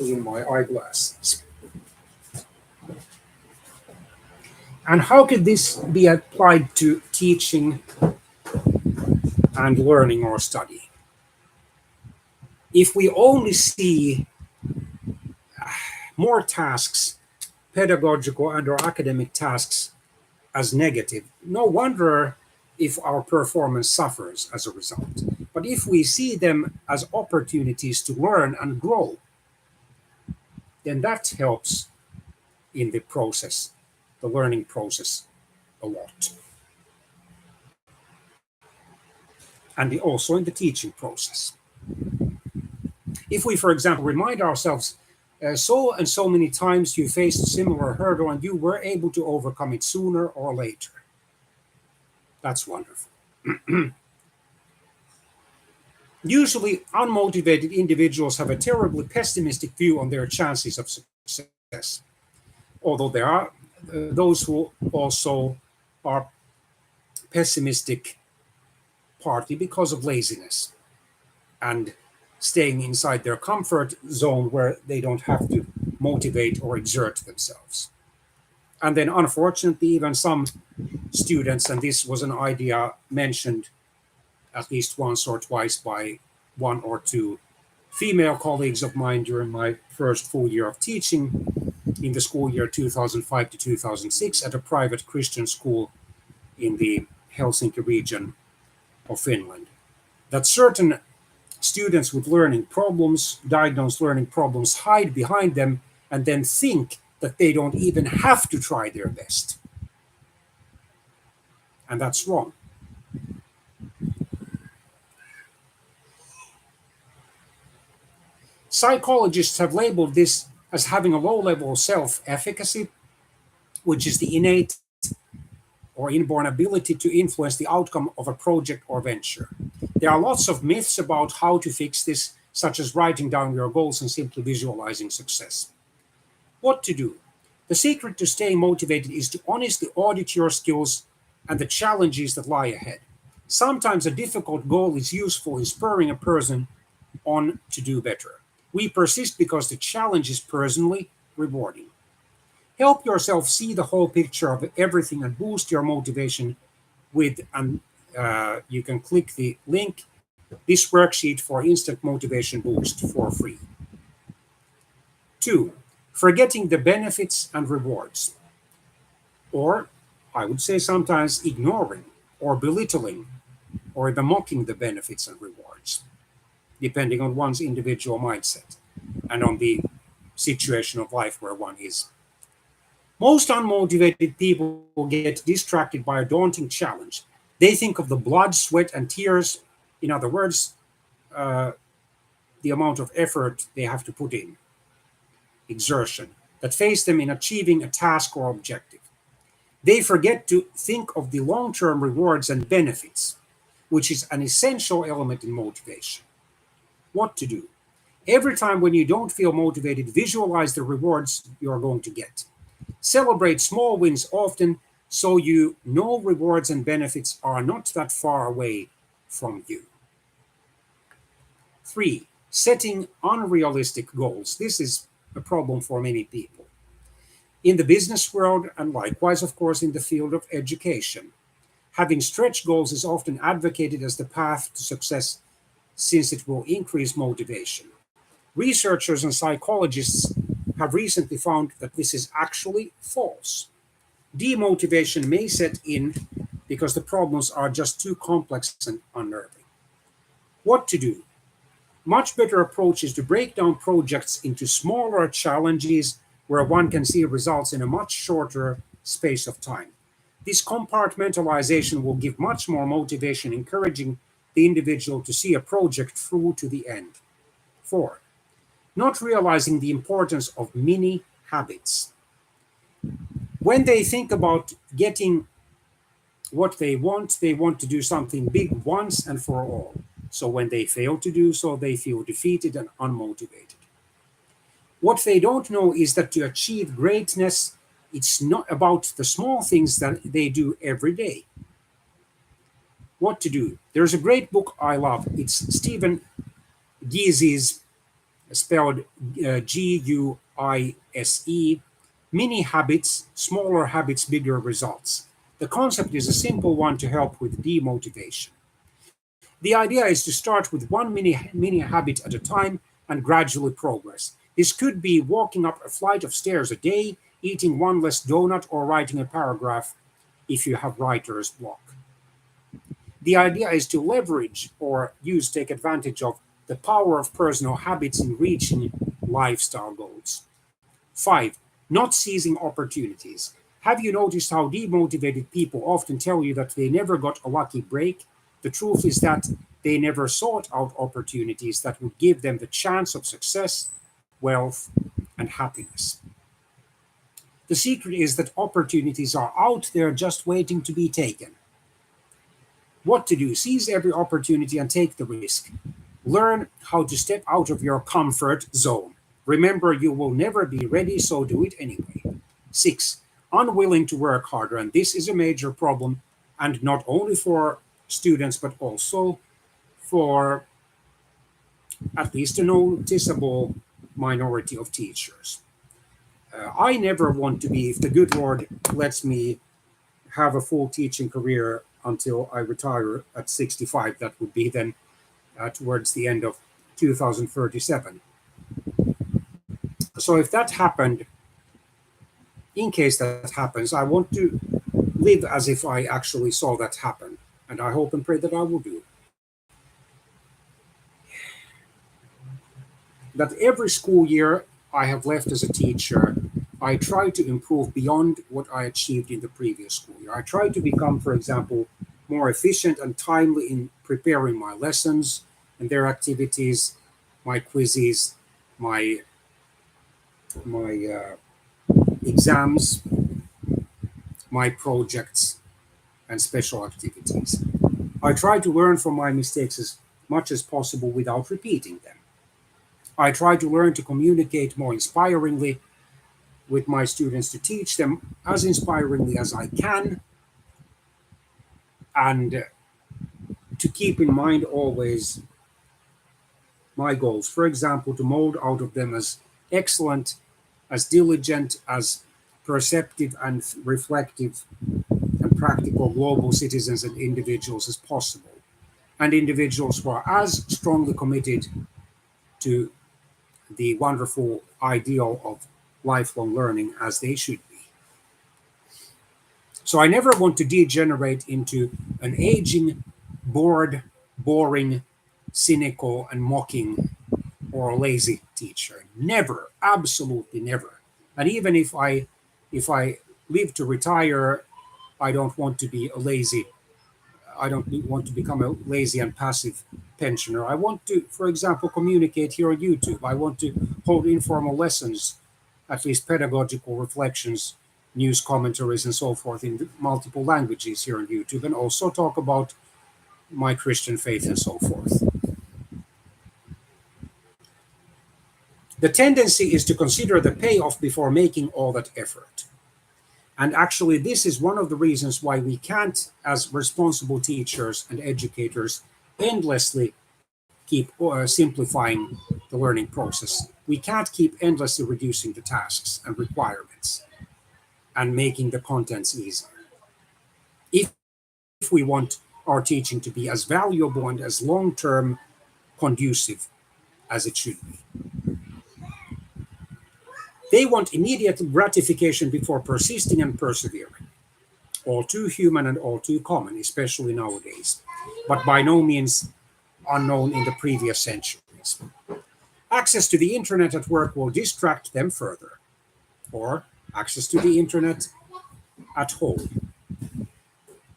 clean my eyeglasses. And how could this be applied to teaching and learning or study? If we only see more tasks, pedagogical and or academic tasks, as negative, no wonder if our performance suffers as a result. But if we see them as opportunities to learn and grow, then that helps in the process, the learning process, a lot. And also in the teaching process. If we, for example, remind ourselves, so and so many times you faced a similar hurdle and you were able to overcome it sooner or later. That's wonderful. Usually, unmotivated individuals have a terribly pessimistic view on their chances of success, although there are those who also are pessimistic partly because of laziness and staying inside their comfort zone where they don't have to motivate or exert themselves. And then, unfortunately, even some students, and this was an idea mentioned at least once or twice by one or two female colleagues of mine during my first full year of teaching in the school year 2005 to 2006 at a private Christian school in the Helsinki region of Finland. That certain students with learning problems, diagnosed learning problems, hide behind them and then think that they don't even have to try their best. And that's wrong. Psychologists have labeled this as having a low level of self efficacy, which is the innate or inborn ability to influence the outcome of a project or venture. There are lots of myths about how to fix this, such as writing down your goals and simply visualizing success. What to do? The secret to staying motivated is to honestly audit your skills and the challenges that lie ahead. Sometimes a difficult goal is useful in spurring a person on to do better. We persist because the challenge is personally rewarding. Help yourself see the whole picture of everything and boost your motivation with, and you can click the link, this worksheet for instant motivation boost for free. 2. Forgetting the benefits and rewards. Or, I would say sometimes ignoring or belittling or even mocking the benefits and rewards, depending on one's individual mindset and on the situation of life where one is. Most unmotivated people get distracted by a daunting challenge. They think of the blood, sweat, and tears, in other words, uh, the amount of effort they have to put in, exertion, that face them in achieving a task or objective. They forget to think of the long term rewards and benefits, which is an essential element in motivation. What to do? Every time when you don't feel motivated, visualize the rewards you are going to get. Celebrate small wins often so you know rewards and benefits are not that far away from you. 3. Setting unrealistic goals. This is a problem for many people. In the business world, and likewise, of course, in the field of education, having stretch goals is often advocated as the path to success since it will increase motivation. Researchers and psychologists have recently found that this is actually false. Demotivation may set in because the problems are just too complex and unnerving. What to do? Much better approach is to break down projects into smaller challenges where one can see results in a much shorter space of time. This compartmentalization will give much more motivation, encouraging the individual to see a project through to the end. 4. Not realizing the importance of mini habits. When they think about getting what they want to do something big once and for all. So when they fail to do so, they feel defeated and unmotivated. What they don't know is that to achieve greatness, it's not about the small things that they do every day. What to do? There's a great book I love. It's Stephen Guise's, spelled Guise, Mini Habits, Smaller Habits, Bigger Results. The concept is a simple one to help with demotivation. The idea is to start with one mini habit at a time and gradually progress. This could be walking up a flight of stairs a day, eating one less donut, or writing a paragraph if you have writer's block. The idea is to leverage or take advantage of the power of personal habits in reaching lifestyle goals. 5. Not seizing opportunities. Have you noticed how demotivated people often tell you that they never got a lucky break? The truth is that they never sought out opportunities that would give them the chance of success, wealth, and happiness. The secret is that opportunities are out there just waiting to be taken. What to do? Seize every opportunity and take the risk. Learn how to step out of your comfort zone. Remember, you will never be ready, so do it anyway. 6. Unwilling to work harder. And this is a major problem, and not only for students, but also for at least a noticeable minority of teachers. I never want to be, if the good Lord lets me have a full teaching career until I retire at 65, that would be then towards the end of 2037. So if that happened, in case that happens, I want to live as if I actually saw that happen. And I hope and pray that I will do. That every school year I have left as a teacher, I try to improve beyond what I achieved in the previous school year. I try to become, for example, more efficient and timely in preparing my lessons and their activities, my quizzes, my exams, my projects, and special activities. I try to learn from my mistakes as much as possible without repeating them. I try to learn to communicate more inspiringly with my students, to teach them as inspiringly as I can, and to keep in mind always my goals. For example, to mold out of them as excellent, as diligent, as perceptive and reflective and practical global citizens and individuals as possible, and individuals who are as strongly committed to the wonderful ideal of lifelong learning as they should be. So I never want to degenerate into an aging, bored, boring, cynical, and mocking or lazy teacher. Never, absolutely never. And even if I live to retire, I don't want to be a lazy. I don't want to become a lazy and passive pensioner. I want to, for example, communicate here on YouTube. I want to hold informal lessons, at least pedagogical reflections, news commentaries, and so forth in multiple languages here on YouTube, and also talk about my Christian faith and so forth. The tendency is to consider the payoff before making all that effort. And actually, this is one of the reasons why we can't, as responsible teachers and educators, endlessly keep simplifying the learning process. We can't keep endlessly reducing the tasks and requirements and making the contents easier. If we want our teaching to be as valuable and as long term conducive as it should be, they want immediate gratification before persisting and persevering. All too human and all too common, especially nowadays, but by no means unknown in the previous centuries. Access to the internet at work will distract them further, or access to the internet at home.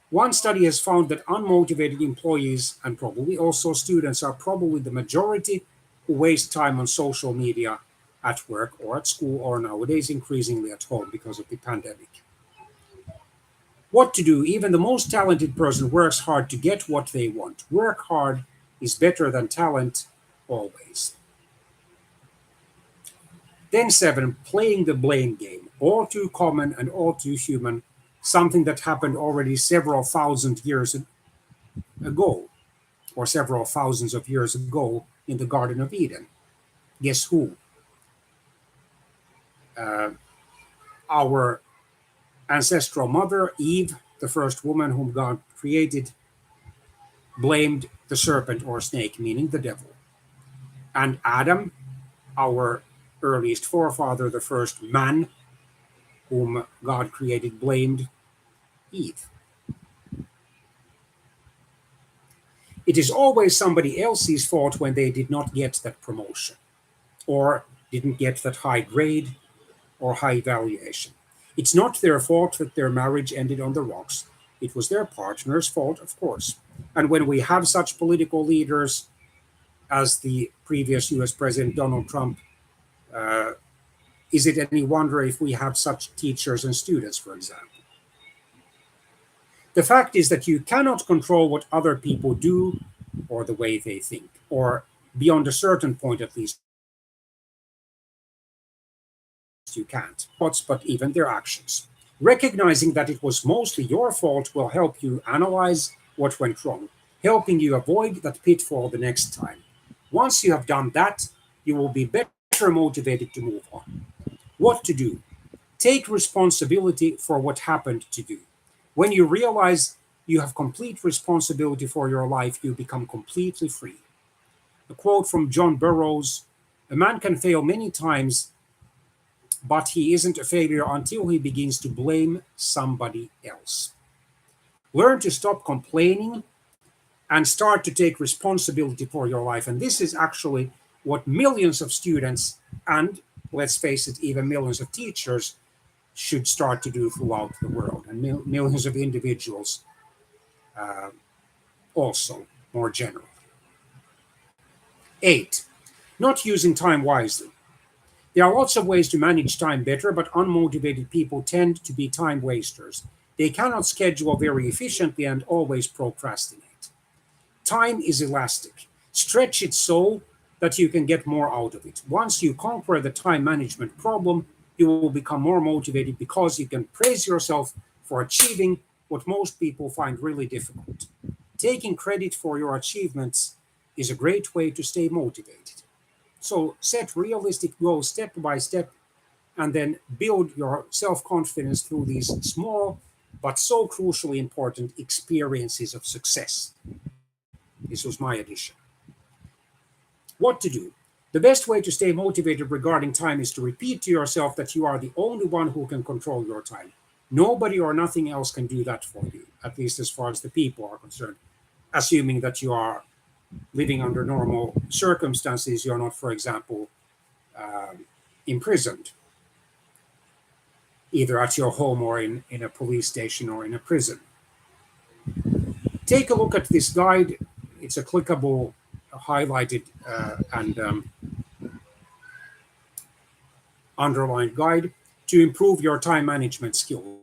One study has found that unmotivated employees and probably also students are probably the majority who waste time on social media at work or at school or nowadays increasingly at home because of the pandemic. What to do? Even the most talented person works hard to get what they want. Work hard is better than talent always. Then 7, playing the blame game. All too common and all too human, something that happened already several thousand years ago, or several thousands of years ago in the Garden of Eden. Guess who? Our ancestral mother, Eve, the first woman whom God created, blamed the serpent or snake, meaning the devil. And Adam, our earliest forefather, the first man whom God created, blamed Eve. It is always somebody else's fault when they did not get that promotion, or didn't get that high grade or high valuation. It's not their fault that their marriage ended on the rocks. It was their partner's fault, of course. And when we have such political leaders as the previous US President Donald Trump, is it any wonder if we have such teachers and students, for example? The fact is that you cannot control what other people do or the way they think, or beyond a certain point at least, you can't, but even their actions. Recognizing that it was mostly your fault will help you analyze what went wrong, helping you avoid that pitfall the next time. Once you have done that, you will be better motivated to move on. What to do? Take responsibility for what happened to you. When you realize you have complete responsibility for your life, you become completely free. A quote from John Burroughs: "A man can fail many times, but he isn't a failure until he begins to blame somebody else." Learn to stop complaining and start to take responsibility for your life. And this is actually what millions of students and, let's face it, even millions of teachers should start to do throughout the world, and millions of individuals also, more generally. 8, not using time wisely. There are lots of ways to manage time better, but unmotivated people tend to be time wasters. They cannot schedule very efficiently and always procrastinate. Time is elastic. Stretch it so that you can get more out of it. Once you conquer the time management problem, you will become more motivated because you can praise yourself for achieving what most people find really difficult. Taking credit for your achievements is a great way to stay motivated. So set realistic goals step by step and then build your self confidence through these small but so crucially important experiences of success. This was my addition. What to do? The best way to stay motivated regarding time is to repeat to yourself that you are the only one who can control your time. Nobody or nothing else can do that for you, at least as far as the people are concerned. Assuming that you are living under normal circumstances, you're not, for example, imprisoned, either at your home or in a police station or in a prison. Take a look at this guide. It's a clickable, highlighted, and underlined guide to improve your time management skills.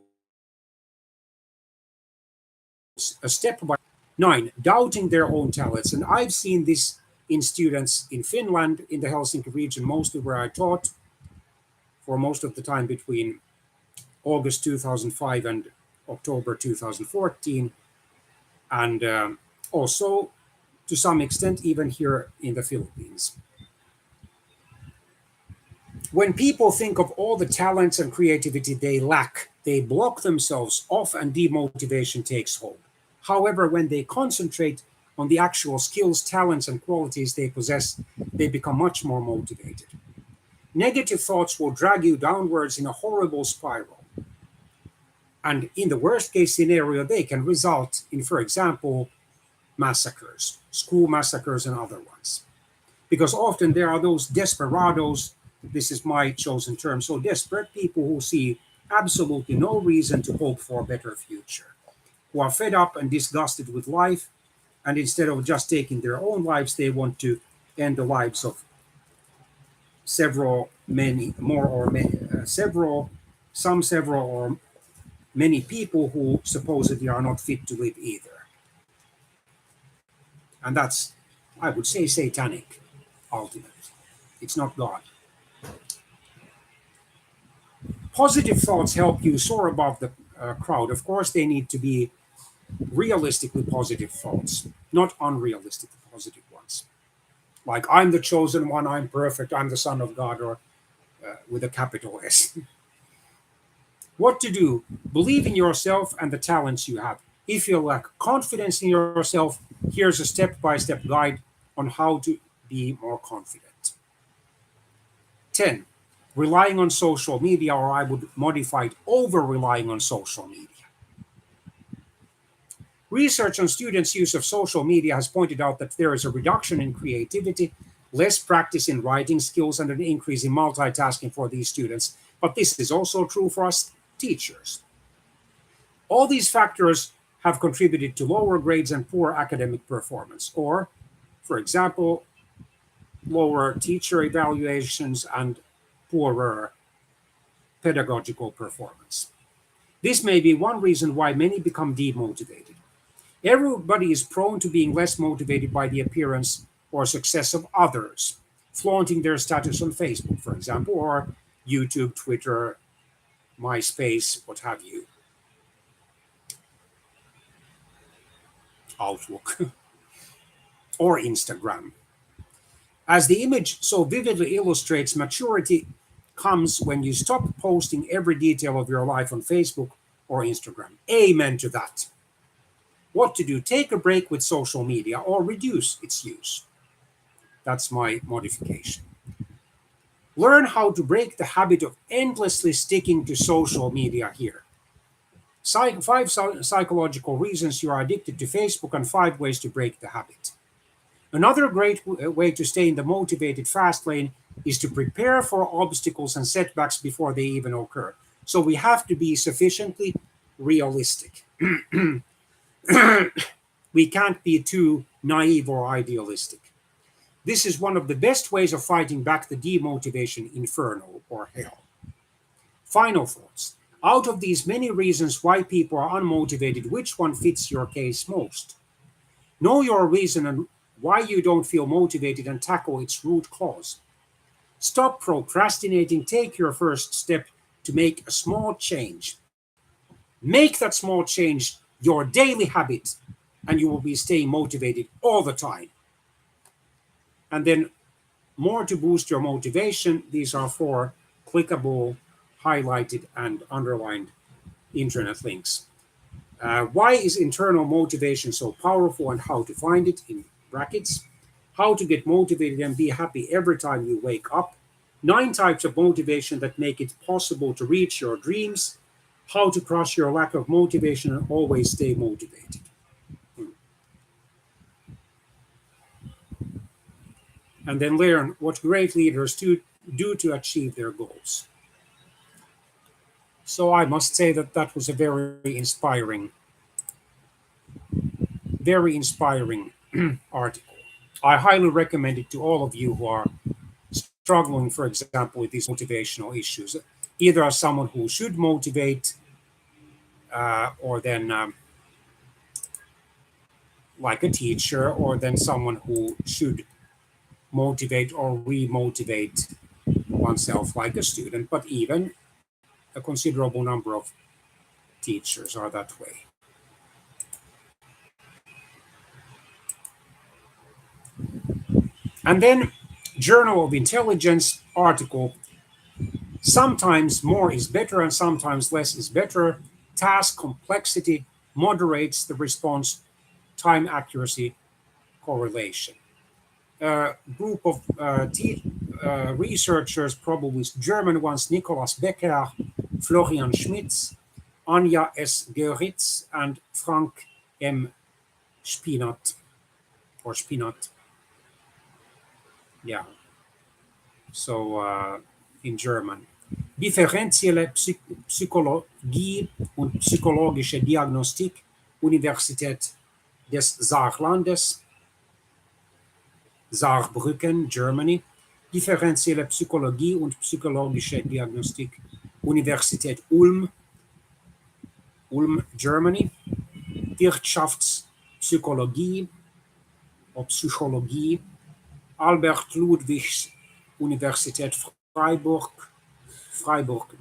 A step by 9, doubting their own talents. And I've seen this in students in Finland, in the Helsinki region, mostly where I taught for most of the time between August 2005 and October 2014, and also to some extent even here in the Philippines. When people think of all the talents and creativity they lack, they block themselves off and demotivation takes hold. However, when they concentrate on the actual skills, talents, and qualities they possess, they become much more motivated. Negative thoughts will drag you downwards in a horrible spiral. And in the worst case scenario, they can result in, for example, massacres, school massacres, and other ones. Because often there are those desperados, this is my chosen term, so desperate people who see absolutely no reason to hope for a better future, who are fed up and disgusted with life, and instead of just taking their own lives, they want to end the lives of several, many, more or many, several or many people who supposedly are not fit to live either. And that's, I would say, satanic, ultimately. It's not God. Positive thoughts help you soar above the crowd. Of course, they need to be realistically positive thoughts, not unrealistic positive ones. Like, I'm the chosen one, I'm perfect, I'm the Son of God, or with a capital S. What to do? Believe in yourself and the talents you have. If you lack confidence in yourself, here's a step-by-step guide on how to be more confident. 10. Relying on social media, or I would modify it, over-relying on social media. Research on students' use of social media has pointed out that there is a reduction in creativity, less practice in writing skills, and an increase in multitasking for these students. But this is also true for us teachers. All these factors have contributed to lower grades and poor academic performance, or, for example, lower teacher evaluations and poorer pedagogical performance. This may be one reason why many become demotivated. Everybody is prone to being less motivated by the appearance or success of others, flaunting their status on Facebook, for example, or YouTube, Twitter, MySpace, what have you, Outlook, or Instagram. As the image so vividly illustrates, maturity comes when you stop posting every detail of your life on Facebook or Instagram. Amen to that. What to do? Take a break with social media or reduce its use. That's my modification. Learn how to break the habit of endlessly sticking to social media here. 5 psychological reasons you are addicted to Facebook and 5 ways to break the habit. Another great way to stay in the motivated fast lane is to prepare for obstacles and setbacks before they even occur. So we have to be sufficiently realistic. We can't be too naive or idealistic. This is one of the best ways of fighting back the demotivation inferno or hell. Final thoughts. Out of these many reasons why people are unmotivated, which one fits your case most? Know your reason and why you don't feel motivated and tackle its root cause. Stop procrastinating. Take your first step to make a small change. Make that small change your daily habit, and you will be staying motivated all the time. And then more to boost your motivation. These are 4 clickable, highlighted, and underlined internet links. Why is internal motivation so powerful and how to find it in brackets? How to get motivated and be happy every time you wake up. 9 types of motivation that make it possible to reach your dreams. How to crush your lack of motivation and always stay motivated. And then learn what great leaders do to achieve their goals. So I must say that that was a very inspiring article. I highly recommend it to all of you who are struggling, for example, with these motivational issues, either as someone who should motivate, or then like a teacher, or then someone who should motivate or remotivate oneself like a student, but even a considerable number of teachers are that way. And then Journal of Intelligence article, sometimes more is better and sometimes less is better. Task complexity moderates the response time accuracy correlation. A group of researchers, probably German ones, Nicolas Becker, Florian Schmitz, Anja S. Göritz, and Frank M. Spinat, or Spinat. Yeah. So in German. Differenzielle Psychologie und psychologische Diagnostik, Universität des Saarlandes, Saarbrücken, Germany. Differenzielle Psychologie und psychologische Diagnostik, Universität Ulm, Germany. Wirtschaftspsychologie oder Psychologie, Albert Ludwigs Universität Freiburg,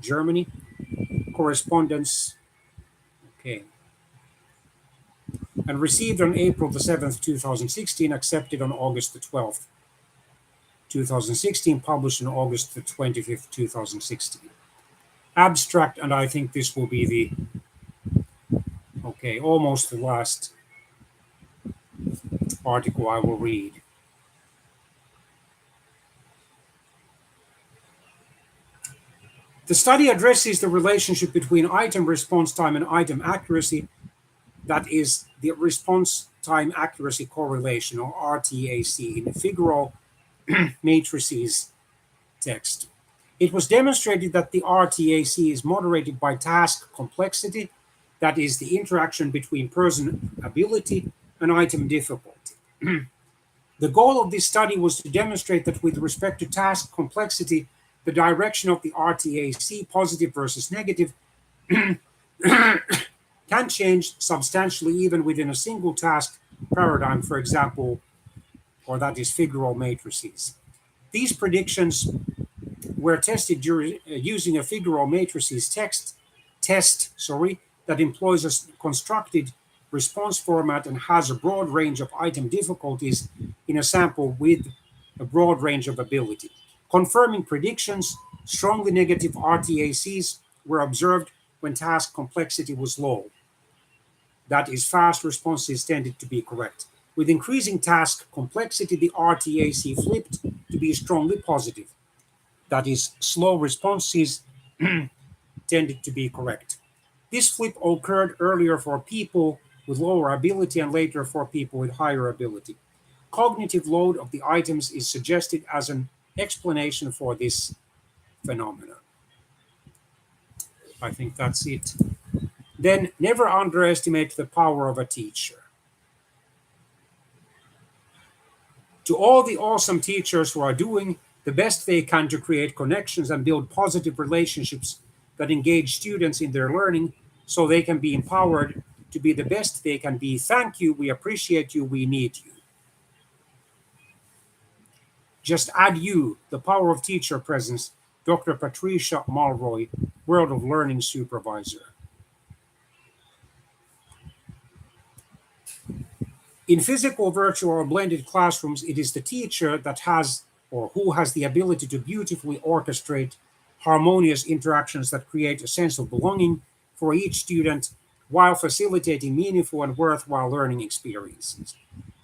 Germany. Correspondence, okay. And received on April the 7th, 2016, accepted on August the 12th, 2016, published on August the 25th, 2016. Abstract, and I think this will be the, okay, almost the last article I will read. The study addresses the relationship between item response time and item accuracy, that is the response time accuracy correlation, or RTAC, in the Figueroa matrices text. It was demonstrated that the RTAC is moderated by task complexity, that is the interaction between person ability and item difficulty. The goal of this study was to demonstrate that with respect to task complexity, the direction of the RTAC, positive versus negative, can change substantially even within a single task paradigm, for example, or that is Figueroa matrices. These predictions were tested using a Figueroa matrices test that employs a constructed response format and has a broad range of item difficulties in a sample with a broad range of ability. Confirming predictions, strongly negative RTACs were observed when task complexity was low. That is, fast responses tended to be correct. With increasing task complexity, the RTAC flipped to be strongly positive. That is, slow responses tended to be correct. This flip occurred earlier for people with lower ability and later for people with higher ability. Cognitive load of the items is suggested as an explanation for this phenomenon. I think that's it. Then, never underestimate the power of a teacher. To all the awesome teachers who are doing the best they can to create connections and build positive relationships that engage students in their learning so they can be empowered to be the best they can be, thank you, we appreciate you, we need you. Just add you, the power of teacher presence, Dr. Patricia Mulroy, World of Learning Supervisor. In physical, virtual, or blended classrooms, it is the teacher that has or who has the ability to beautifully orchestrate harmonious interactions that create a sense of belonging for each student while facilitating meaningful and worthwhile learning experiences.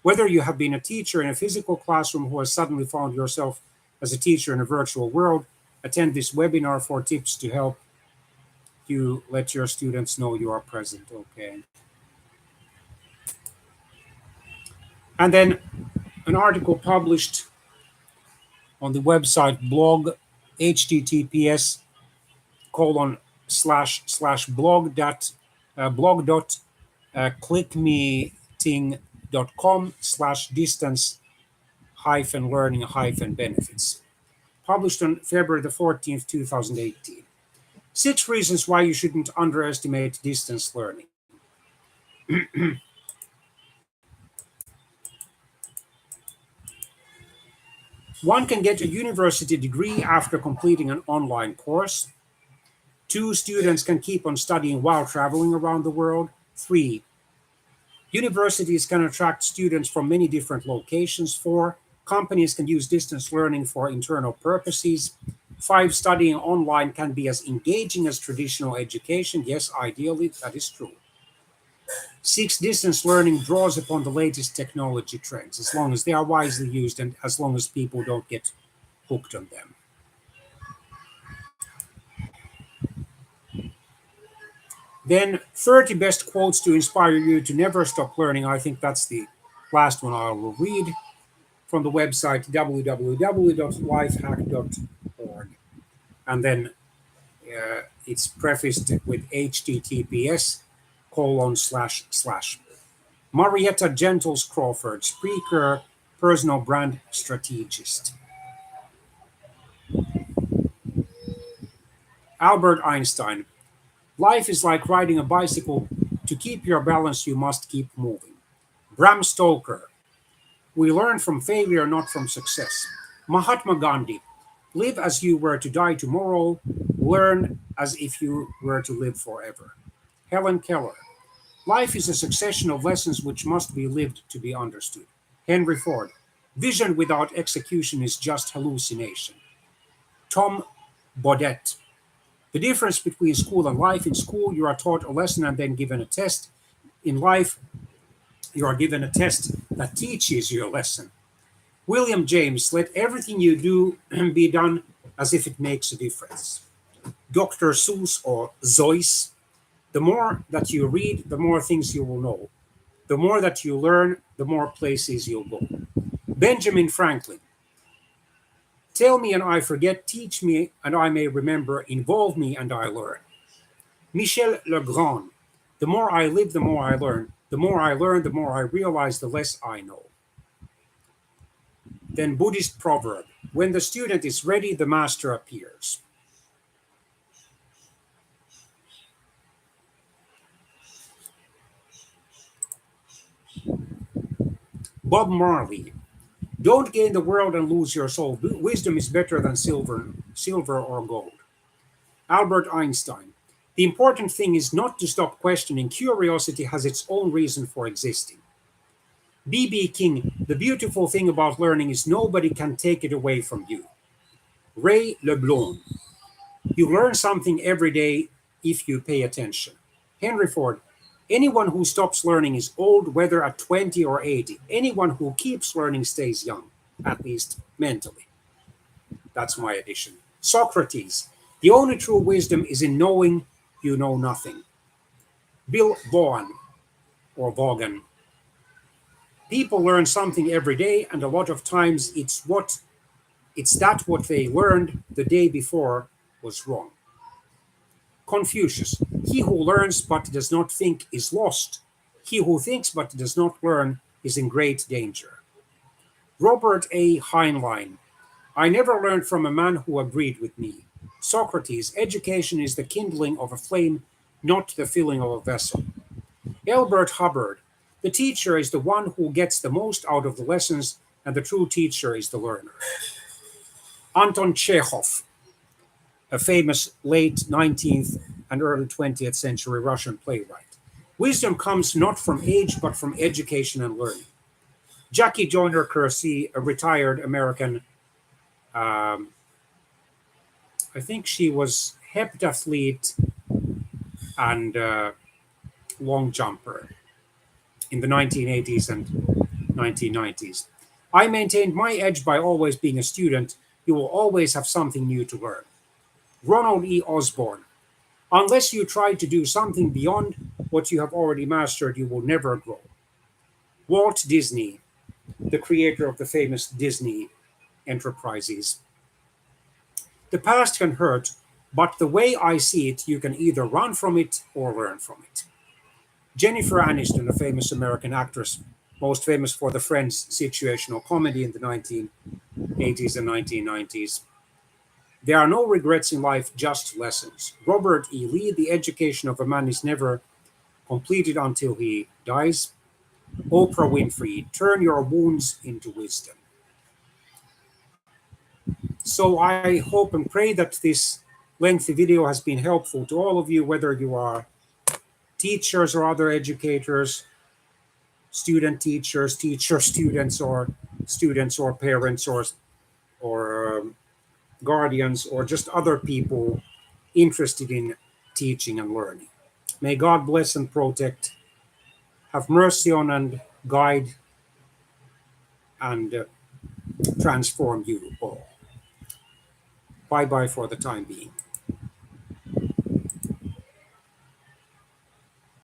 Whether you have been a teacher in a physical classroom who has suddenly found yourself as a teacher in a virtual world, attend this webinar for tips to help you let your students know you are present. Okay. And then an article published on the website blog, https://blog.clickmeeting.com/distance-learning-benefits. Published on February the 14th, 2018. 6 reasons why you shouldn't underestimate distance learning. One can get a university degree after completing an online course. Two, students can keep on studying while traveling around the world. Three, universities can attract students from many different locations. Four, companies can use distance learning for internal purposes. Five, studying online can be as engaging as traditional education. Yes, ideally, that is true. Six, distance learning draws upon the latest technology trends as long as they are wisely used and as long as people don't get hooked on them. Then 30 best quotes to inspire you to never stop learning. I think that's the last one I will read from the website www.lifehack.org. And then it's prefaced with https colon slash slash. Marietta Gentles Crawford, speaker, personal brand strategist. Albert Einstein, life is like riding a bicycle. To keep your balance, you must keep moving. Bram Stoker, we learn from failure, not from success. Mahatma Gandhi, live as you were to die tomorrow, learn as if you were to live forever. Helen Keller, life is a succession of lessons which must be lived to be understood. Henry Ford, vision without execution is just hallucination. Tom Bodett, the difference between school and life: in school, you are taught a lesson and then given a test. In life, you are given a test that teaches you a lesson. William James, let everything you do be done as if it makes a difference. Dr. Seuss or Zeus, the more that you read, the more things you will know. The more that you learn, the more places you'll go. Benjamin Franklin, tell me and I forget, teach me and I may remember, involve me and I learn. Michel Legrand, the more I live, the more I learn. The more I learn, the more I realize, the less I know. Then Buddhist proverb, when the student is ready, the master appears. Bob Marley, don't gain the world and lose your soul. Wisdom is better than silver or gold. Albert Einstein, the important thing is not to stop questioning. Curiosity has its own reason for existing. B.B. King, the beautiful thing about learning is nobody can take it away from you. Ray LeBlanc, you learn something every day if you pay attention. Henry Ford, anyone who stops learning is old, whether at 20 or 80. Anyone who keeps learning stays young, at least mentally. That's my addition. Socrates, the only true wisdom is in knowing you know nothing. Bill Vaughan, or Vaughan, people learn something every day, and a lot of times it's that what they learned the day before was wrong. Confucius, he who learns but does not think is lost. He who thinks but does not learn is in great danger. Robert A. Heinlein, I never learned from a man who agreed with me. Socrates, education is the kindling of a flame, not the filling of a vessel. Elbert Hubbard, the teacher is the one who gets the most out of the lessons, and the true teacher is the learner. Anton Chekhov, a famous late 19th and early 20th century Russian playwright. Wisdom comes not from age, but from education and learning. Jackie Joyner Kersee, a retired American, I think she was heptathlete and long jumper in the 1980s and 1990s. I maintained my edge by always being a student. You will always have something new to learn. Ronald E. Osborne, unless you try to do something beyond what you have already mastered, you will never grow. Walt Disney, the creator of the famous Disney enterprises. The past can hurt, but the way I see it, you can either run from it or learn from it. Jennifer Aniston, a famous American actress, most famous for the Friends situational comedy in the 1980s and 1990s. There are no regrets in life, just lessons. Robert E. Lee, the education of a man is never completed until he dies. Oprah Winfrey, turn your wounds into wisdom. So I hope and pray that this lengthy video has been helpful to all of you, whether you are teachers or other educators, student teachers, teacher students, or parents, or guardians, or just other people interested in teaching and learning. May God bless and protect, have mercy on and guide and transform you all. Bye bye for the time being.